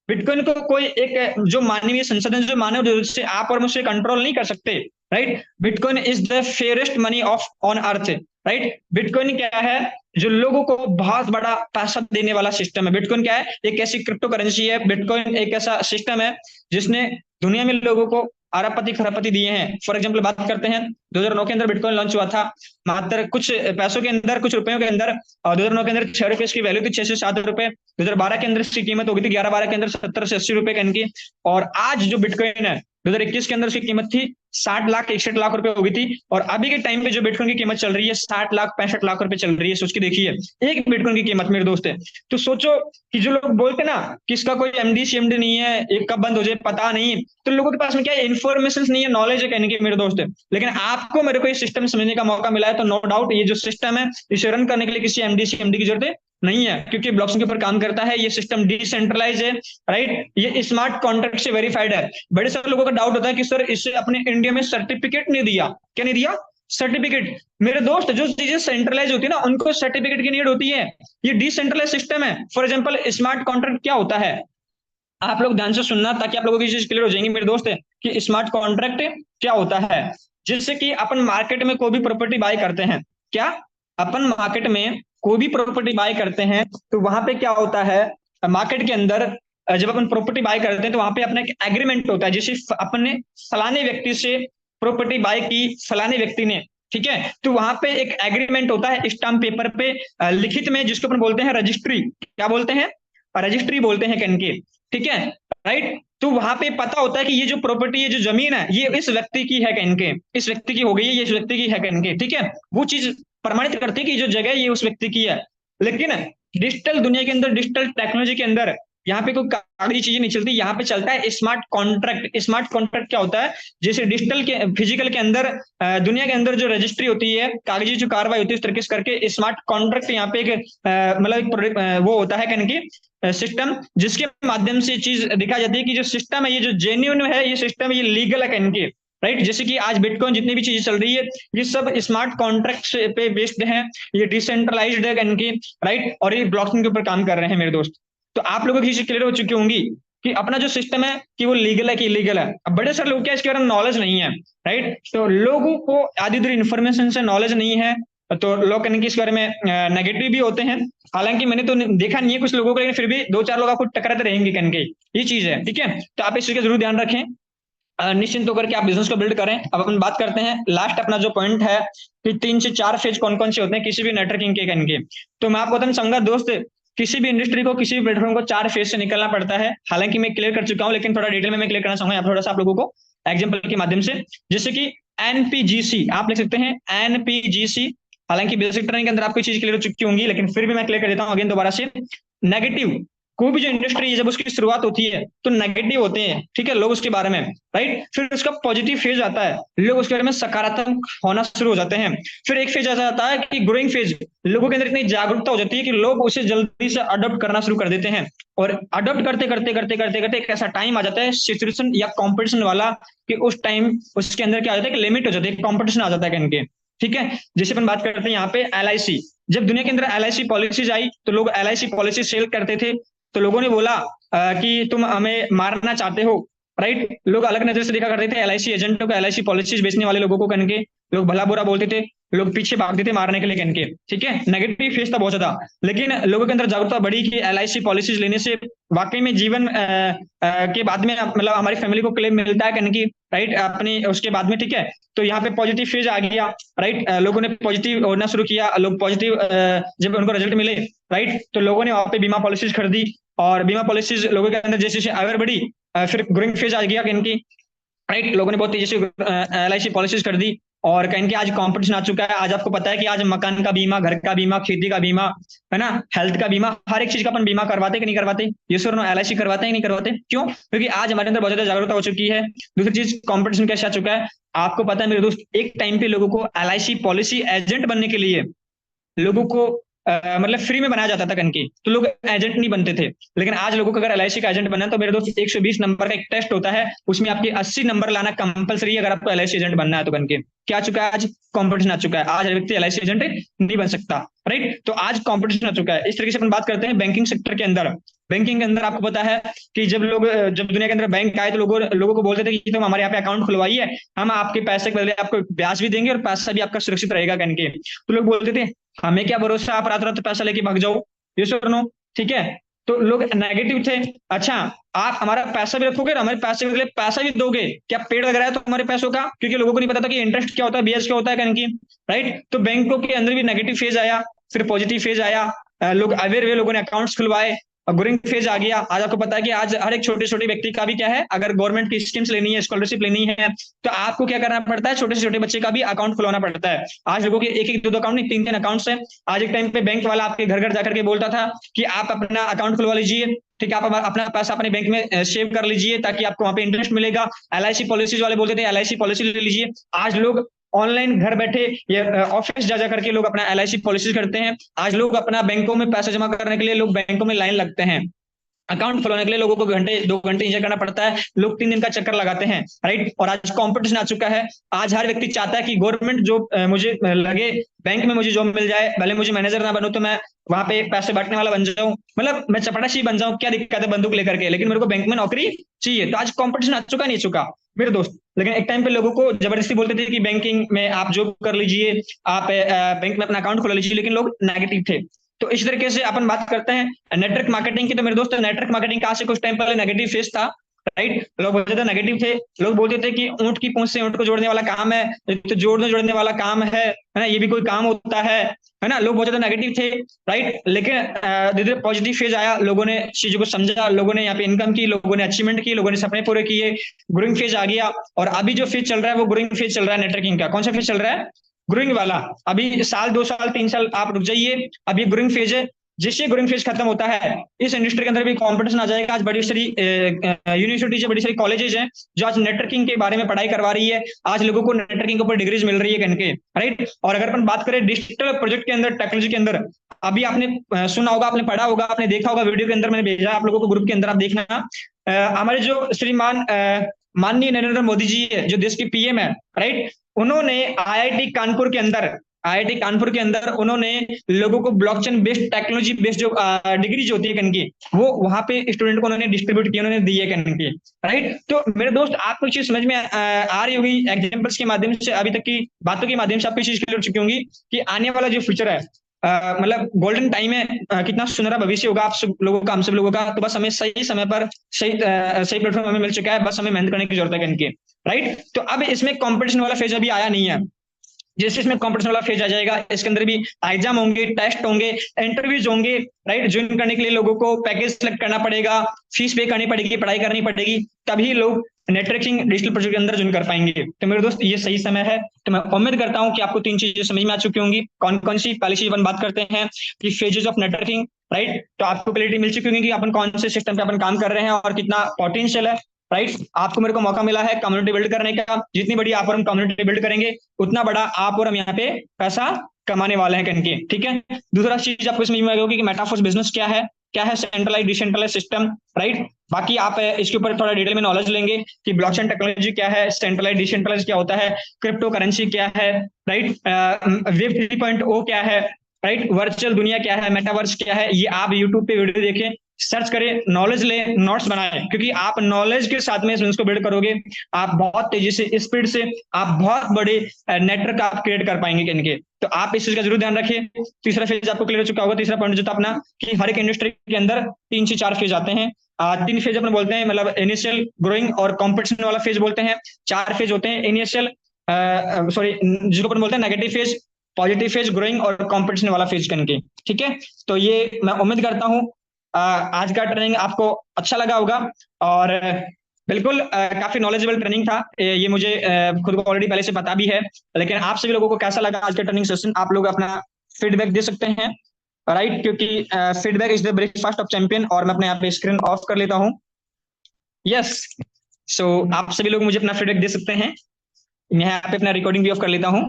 Bitcoin को कोई एक जो मानवीय संसाधन, जो मानव जरूरत से आप और मुझे कंट्रोल नहीं कर सकते। Right, bitcoin is the fairest money of on earth. Right, bitcoin क्या है, जो लोगों को बहुत बड़ा पैसा देने वाला सिस्टम है। बिटकॉइन क्या है, एक ऐसी क्रिप्टो करेंसी है, बिटकॉइन एक ऐसा सिस्टम है जिसने दुनिया में लोगों को अरबपति खरबपति दिए हैं। फॉर एग्जाम्पल बात करते हैं, 2009 के अंदर बिटकॉइन लॉन्च हुआ था, मात्र कुछ पैसों के अंदर, कुछ रुपयों के अंदर, और 2009 के अंदर 6 रुपए इसकी वैल्यू थी, 6 से 7 रुपए। 2012 के अंदर इसकी कीमत हो गई थी 11-12 के अंदर 70 से 80 रुपए इनकी। और आज जो बिटकॉइन है 2021 के अंदर उसकी कीमत थी 60 लाख 61 लाख रुपए हो गई थी, और अभी के टाइम पे जो बिटकॉइन की कीमत चल रही है 60 लाख 65 लाख रुपए चल रही है। सोच के देखिए एक बिटकॉइन की कीमत मेरे दोस्त है। तो सोचो कि जो लोग बोलते ना कि इसका कोई एमडी सीएमडी नहीं है, एक कब बंद हो जाए पता नहीं, तो लोगों के पास में क्या इन्फॉर्मेशन नहीं है, नॉलेज है कहने की मेरे दोस्त है। लेकिन आपको मेरे को ये सिस्टम समझने का मौका मिला है, तो नो डाउट ये जो सिस्टम है इसे रन करने के लिए किसी एमडी सीएमडी की जरूरत नहीं है, क्योंकि ब्लॉकचेन के ऊपर काम करता है। ये सिस्टम डिसेंट्रलाइज है। राइट, ये स्मार्ट कॉन्ट्रैक्ट से वेरीफाइड है। बड़े सारे लोगों का डाउट होता है कि सर इससे अपने इंडिया में सर्टिफिकेट नहीं दिया, क्या नहीं दिया, सर्टिफिकेट। मेरे दोस्त, जो चीजें सेंट्रलाइज होती है ना उनको सर्टिफिकेट की नीड होती है, ये डिसेंट्रलाइज सिस्टम है। फॉर एग्जाम्पल स्मार्ट कॉन्ट्रैक्ट क्या होता है, आप लोग ध्यान से सुनना ताकि आप लोगों की चीज क्लियर हो जाएंगी मेरे दोस्त, कि स्मार्ट कॉन्ट्रैक्ट क्या होता है। जैसे कि अपन मार्केट में कोई भी प्रॉपर्टी बाय करते हैं, क्या अपन मार्केट में कोई भी प्रॉपर्टी बाय करते हैं तो वहां पे क्या होता है, मार्केट के अंदर जब अपन प्रॉपर्टी बाय करते हैं तो वहां पे अपना एक एग्रीमेंट होता है, जैसे अपन ने फलाने व्यक्ति से प्रॉपर्टी बाय की, फलाने व्यक्ति ने, ठीक है, तो वहां पे एक एग्रीमेंट होता है स्टाम्प पेपर पे लिखित में, जिसको अपन बोलते हैं रजिस्ट्री। क्या बोलते हैं, रजिस्ट्री बोलते हैं कन के, ठीक है। राइट, तो वहां पे पता होता है कि ये जो प्रॉपर्टी, ये जो जमीन है ये इस व्यक्ति की है कन के, इस व्यक्ति की हो गई है, ये इस व्यक्ति की है कन के, ठीक है। वो चीज प्रमाणित करती है कि जो जगह ये उस व्यक्ति की है। लेकिन डिजिटल दुनिया के अंदर, डिजिटल टेक्नोलॉजी के अंदर यहाँ पे कोई कागजी चीजें नहीं चलती, यहाँ पे चलता है स्मार्ट कॉन्ट्रैक्ट। स्मार्ट कॉन्ट्रैक्ट क्या होता है, जैसे डिजिटल के, फिजिकल के अंदर, दुनिया के अंदर जो रजिस्ट्री होती है, कागजी जो कार्रवाई होती है, उस तरीके से करके स्मार्ट कॉन्ट्रैक्ट यहाँ पे एक मतलब वो होता है कन की सिस्टम, जिसके माध्यम से चीज दिखा जाती है कि जो सिस्टम है ये जो जेन्युइन है, ये सिस्टम ये लीगल है कन के। राइट, जैसे कि आज बिटकॉइन जितनी भी चीजें चल रही है ये सब स्मार्ट कॉन्ट्रैक्ट पे बेस्ड है, ये डिसेंट्रलाइज्ड है कन की। राइट, और ये ब्लॉकचेन के ऊपर काम कर रहे हैं मेरे दोस्त। तो आप लोगों की चीज क्लियर हो चुकी होंगी कि अपना जो सिस्टम है कि वो लीगल है कि इलीगल है। अब बड़े सारे लोग क्या इसके बारे में नॉलेज नहीं है। राइट, तो लोगों को आधी दूर इन्फॉर्मेशन से नॉलेज नहीं है, तो लोग कहने की इस बारे में नेगेटिव भी होते हैं। हालांकि मैंने तो देखा नहीं है कुछ लोगों को, लेकिन फिर भी 2-4 लोग आपको टकराते रहेंगे कहने के, ये चीज है, ठीक है। तो आप इस चीज का जरूर ध्यान रखें, निश्चिंत होकर के आप बिजनेस को बिल्ड करें। अब अपन बात करते हैं लास्ट अपना जो पॉइंट है कि 3 से 4 फेज कौन कौन से होते हैं किसी भी नेटवर्किंग के कहने के। तो मैं आपको बताना चाहूंगा दोस्त, किसी भी इंडस्ट्री को, किसी भी प्लेटफॉर्म को 4 फेज से निकलना पड़ता है। हालांकि मैं क्लियर कर चुका हूं, लेकिन थोड़ा डिटेल में मैं क्लियर करना चाहूंगा आप थोड़ा सा आप लोगों को एग्जाम्पल के माध्यम से। जैसे कि एनपीजीसी आप लिख सकते हैं, एनपीजीसी। हालांकि बेसिक ट्रेनिंग के अंदर आपको चीज क्लियर हो चुकी होंगी, लेकिन फिर भी मैं क्लियर कर देता हूँ अगेन दोबारा से। नेगेटिव, कोई भी जो इंडस्ट्री है जब उसकी शुरुआत होती है तो नेगेटिव होते हैं, ठीक है, लोग उसके बारे में, राइट। फिर उसका पॉजिटिव फेज आता है, लोग उसके बारे में सकारात्मक होना शुरू हो जाते हैं। फिर एक फेज ऐसा आता है कि ग्रोइंग फेज, लोगों के अंदर इतनी जागरूकता हो जाती है कि लोग उसे जल्दी से अडॉप्ट करना शुरू कर देते हैं। और अडॉप्ट करते करते करते करते करते एक ऐसा टाइम आ जाता है सिचुएशन या कॉम्पिटिशन वाला, कि उस टाइम उसके अंदर क्या आ जाता है कि लिमिट हो जाती है, कॉम्पिटिशन आ जाता है इनके, ठीक है। जैसे अपन बात करते हैं यहाँ पे एलआईसी, जब दुनिया के अंदर एलआईसी पॉलिसीज आई तो लोग एलआईसी पॉलिसी सेल करते थे, तो लोगों ने बोला कि तुम हमें मारना चाहते हो, राइट। लोग अलग नजर से देखा करते थे एलआईसी एजेंटों को, एलआईसी पॉलिसीज बेचने वाले लोगों को कनके, लोग भला बुरा बोलते थे, लोग पीछे भागते थे मारने के लिए कनके, ठीक है। नेगेटिव फेस था बहुत ज्यादा, लेकिन लोगों के अंदर जागरूकता बढ़ी कि एलआईसी पॉलिसीज लेने से वाकई में जीवन के बाद में मतलब हमारी फैमिली को क्लेम मिलता है कनकी, राइट, अपनी उसके बाद में, ठीक है। तो यहाँ पे पॉजिटिव फेज आ गया, राइट। लोगों ने पॉजिटिव होना शुरू किया, लोग पॉजिटिव जब उनको रिजल्ट मिले, राइट, तो लोगों ने वहां पे बीमा पॉलिसीज खरीदी, और बीमा पॉलिसीज लोगों के अंदर जैसे जैसे अवेयर बढ़ी, फिर ग्रोइंग फेज आ गया इनकी, राइट। लोगों ने बहुत तेजी से एलआईसी पॉलिसीज कर दी, और कहीं के आज कंपटीशन आ चुका है। आज आपको पता है कि आज मकान का बीमा, घर का बीमा, खेती का बीमा, है ना, हेल्थ का बीमा, हर एक चीज का अपन बीमा करवाते कि नहीं करवाते, ये सर एलआईसी करवाते हैं कि नहीं करवाते, क्यों? क्योंकि आज हमारे अंदर बहुत ज्यादा जागरूकता हो चुकी है। दूसरी चीज, कंपटीशन कैसे आ चुका है, आपको पता है मेरे दोस्त, एक टाइम पे लोगों को एलआईसी पॉलिसी एजेंट बनने के लिए लोगों को मतलब फ्री में बनाया जाता था कनकी, तो लोग एजेंट नहीं बनते थे। लेकिन आज लोगों को अगर एलआईसी का एजेंट बनना है तो मेरे दोस्त 120 नंबर का एक टेस्ट होता है, उसमें आपके 80 नंबर लाना कंपलसरी है अगर आपको एलआईसी एजेंट बनना है तो कनके। क्या आ चुका है, आज कंपटीशन आ चुका है, आज हर व्यक्ति एलआईसी एजेंट नहीं बन सकता, राइट। तो आज कंपटीशन आ चुका है। इस तरीके से अपन बात करते हैं बैंकिंग सेक्टर के अंदर। बैंकिंग के अंदर आपको पता है कि जब दुनिया के अंदर बैंक आए तो लोगों को बोलते थे कि तुम हमारे यहाँ पे अकाउंट खुलवाइए, हम आपके पैसे के बदले आपको ब्याज भी देंगे और पैसा भी आपका सुरक्षित रहेगा कनके। तो लोग बोलते थे हमें क्या भरोसा, आप रात रात पैसा लेके भाग जाओ, ये सर नो, ठीक है। तो लोग नेगेटिव थे। अच्छा, आप हमारा पैसा भी रखोगे और हमारे पैसे के बदले पैसा भी दोगे, क्या पेड़ लग रहा है तो हमारे पैसों का? क्योंकि लोगों को नहीं पता था कि इंटरेस्ट क्या होता है, ब्याज क्या होता है कनकी, राइट। तो बैंकों के अंदर भी नेगेटिव फेज आया, फिर पॉजिटिव फेज आया, लोग अवेयर हुए, लोगों ने अकाउंट्स खुलवाए, ग्रोइंग फेज आ गया। आज आपको पता है कि आज हर एक छोटे छोटे व्यक्ति का भी क्या है, अगर गवर्नमेंट की स्कीम्स लेनी है, स्कॉलरशिप लेनी है, तो आपको क्या करना पड़ता है, छोटे से छोटे बच्चे का भी अकाउंट खुलवाना पड़ता है। आज लोगों के एक एक दो अकाउंट नहीं, तीन तीन अकाउंट्स है। आज एक टाइम पे बैंक वाला आपके घर घर जाकर के बोलता था कि आप अपना अकाउंट खुलवा लीजिए, ठीक है, आप अपना पैसा अपने बैंक में सेव कर लीजिए ताकि आपको वहां पे इंटरेस्ट मिलेगा। एलआईसी पॉलिसीज वाले बोलते थे एलआईसी पॉलिसी ले लीजिए। आज लोग ऑनलाइन घर बैठे या ऑफिस जा करके लोग अपना एलआईसी पॉलिसी करते हैं। आज लोग अपना बैंकों में पैसा जमा करने के लिए लोग बैंकों में लाइन लगते हैं। अकाउंट खुलवाने के लिए लोगों को घंटे 2 घंटे इंतजार करना पड़ता है, लोग 3 दिन का चक्कर लगाते हैं, राइट। और आज कंपटीशन आ चुका है। आज हर व्यक्ति चाहता है कि गवर्नमेंट जॉब मुझे लगे, बैंक में मुझे जॉब मिल जाए, भले मुझे मैनेजर ना बनूं तो मैं वहां पे पैसे बांटने वाला बन जाऊं, मतलब मैं चपरासी बन जाऊं, क्या दिक्कत है बंदूक लेकर के, लेकिन मेरे को बैंक में नौकरी चाहिए। तो आज कंपटीशन आ चुका नहीं चुका मेरे दोस्त। लेकिन एक टाइम पे लोगों को जबरदस्ती बोलते थे कि बैंकिंग में आप जॉब कर लीजिए, आप बैंक में अपना अकाउंट खोला लीजिए, लेकिन लोग नेगेटिव थे। तो इस तरीके से अपन बात करते हैं नेटवर्क मार्केटिंग की। तो मेरे दोस्त, नेटवर्क मार्केटिंग का आज से कुछ टाइम पहले नेगेटिव फेस था, राइट। लोग बोलते थे नेगेटिव थे, लोग बोलते थे कि ऊंट की पूंछ से ऊंट को जोड़ने वाला काम है, तो जोड़ने वाला काम है ना, ये भी कोई काम होता है ना। लोग बहुत ज्यादा नेगेटिव थे, राइट। लेकिन धीरे धीरे पॉजिटिव फेज आया, लोगों ने चीजों को समझा, लोगों ने यहाँ पे इनकम की, लोगों ने अचीवमेंट की, लोगों ने सपने पूरे किए, ग्रोइंग फेज आ गया। और अभी जो फेज चल रहा है वो ग्रोइंग फेज चल रहा है नेटवर्किंग का। कौन सा फेज चल रहा है? ग्रोइंग वाला। अभी साल 2 साल 3 साल आप रुक जाइए, अभी ग्रोइंग फेज है। जिससे ग्रोइंग फेज खत्म होता है, इस इंडस्ट्री के अंदर भी कंपटीशन आ जाएगा। आज बड़ी सारी यूनिवर्सिटीज, बड़ी सारी कॉलेजेस हैं जो आज नेटवर्किंग के बारे में पढ़ाई करवा रही है। आज लोगों को नेटवर्किंग के ऊपर डिग्रीज मिल रही है कनके, राइट। और अगर अपन बात करें डिजिटल प्रोजेक्ट के अंदर, टेक्नोलॉजी के अंदर, अभी आपने सुना होगा, आपने पढ़ा होगा, आपने देखा होगा, वीडियो के अंदर मैंने भेजा आप लोगों को ग्रुप के अंदर, आप देखना। हमारे जो श्रीमान माननीय नरेंद्र मोदी जी है, जो देश के पीएम है, राइट, उन्होंने आईआईटी कानपुर के अंदर उन्होंने लोगों को ब्लॉकचेन बेस्ड, टेक्नोलॉजी बेस्ड जो डिग्री जो होती है कनकी, वो वहां पे स्टूडेंट को उन्होंने डिस्ट्रीब्यूट किया, उन्होंने दी है कनकी, राइट। तो मेरे दोस्त, आपको चीज समझ में आ रही होगी एग्जांपल्स के माध्यम से, अभी तक की बातों के माध्यम से आपको चीज क्लियर हो चुकी होंगी कि आने वाला जो फ्यूचर है, मतलब गोल्डन टाइम है, कितना सुनहरा भविष्य होगा आप सब लोगों का, हम सब लोगों का। तो बस हमें सही समय पर सही प्लेटफॉर्म हमें मिल चुका है, बस हमें मेहनत करने की जरूरत है कनकी, राइट। तो अब इसमें कंपटीशन वाला फेज अभी आया नहीं है। जैसे इसमें कंपटीशन वाला फेज आ जाएगा, इसके अंदर भी एग्जाम होंगे, टेस्ट होंगे, इंटरव्यूज होंगे, राइट। ज्वाइन करने के लिए लोगों को पैकेज सेलेक्ट करना पड़ेगा, फीस पे करनी पड़ेगी, पढ़ाई करनी पड़ेगी, तभी लोग नेटवर्किंग डिजिटल प्रोजेक्ट के अंदर ज्वाइन कर पाएंगे। तो मेरे दोस्त ये सही समय है। तो मैं उम्मीद करता हूँ कि आपको 3 चीजें समझ में आ चुकी होंगी। कौन कौन सी? पहली चीज अपन बात करते हैं कि फेजेस ऑफ नेटवर्किंग, राइट। तो आपको क्लैरिटी मिल चुकी होगी कि अपन कौन से सिस्टम पे अपन काम कर रहे हैं और कितना पोटेंशियल है, राइट। आपको मेरे को मौका मिला है कम्युनिटी बिल्ड करने का। जितनी बड़ी आप और हम कम्युनिटी बिल्ड करेंगे उतना बड़ा आप और हम यहाँ पे पैसा कमाने वाले हैं करके, ठीक है। दूसरा चीज आपको समझ में आएगी कि मेटाफोर्स बिजनेस क्या है सेंट्रलाइज डिसेंट्रलाइज सिस्टम, राइट। बाकी आप इसके ऊपर थोड़ा डिटेल में नॉलेज लेंगे कि ब्लॉकचेन टेक्नोलॉजी क्या है, सेंट्रलाइज डिसेंट्रलाइज क्या होता है, क्रिप्टो करेंसी क्या है, राइट, वेब 3.0 क्या है, राइट, वर्चुअल दुनिया क्या है, मेटावर्स क्या है। ये आप यूट्यूब पे वीडियो देखें, सर्च करें, नॉलेज ले, नोट्स बनाएं, क्योंकि आप नॉलेज के साथ में बिजनेस को बिल्ड करोगे, आप बहुत तेजी से, स्पीड से, आप बहुत बड़े नेटवर्क आप क्रिएट कर पाएंगे इनके। तो आप इस चीज का जरूर ध्यान रखिए। तीसरा फेज आपको क्लियर हो चुका होगा। तीसरा पॉइंट जो था अपना कि हर एक इंडस्ट्री के अंदर 3 से 4 फेज आते हैं। 3 फेज अपन बोलते हैं, मतलब इनिशियल, ग्रोइंग और कॉम्पिटिशन वाला फेज बोलते हैं। 4 फेज होते हैं, इनिशियल, सॉरी, जिसको अपन बोलते हैं negative phase, positive phase, growing और कंपटीशन वाला फेज करके, ठीक है। तो ये मैं उम्मीद करता हूँ आज का ट्रेनिंग आपको अच्छा लगा होगा। और बिल्कुल काफी नॉलेजेबल ट्रेनिंग था ये मुझे खुद को ऑलरेडी पहले से पता भी है। लेकिन आप सभी लोगों को कैसा लगा आज का ट्रेनिंग सेशन, आप लोग अपना फीडबैक दे सकते हैं, राइट, क्योंकि feedback is the breakfast of champion. और मैं अपने यहाँ पे स्क्रीन ऑफ कर लेता हूँ। यस, सो आप सभी लोग मुझे अपना फीडबैक दे सकते हैं। मैं यहाँ पे अपना रिकॉर्डिंग भी ऑफ कर लेता हूँ।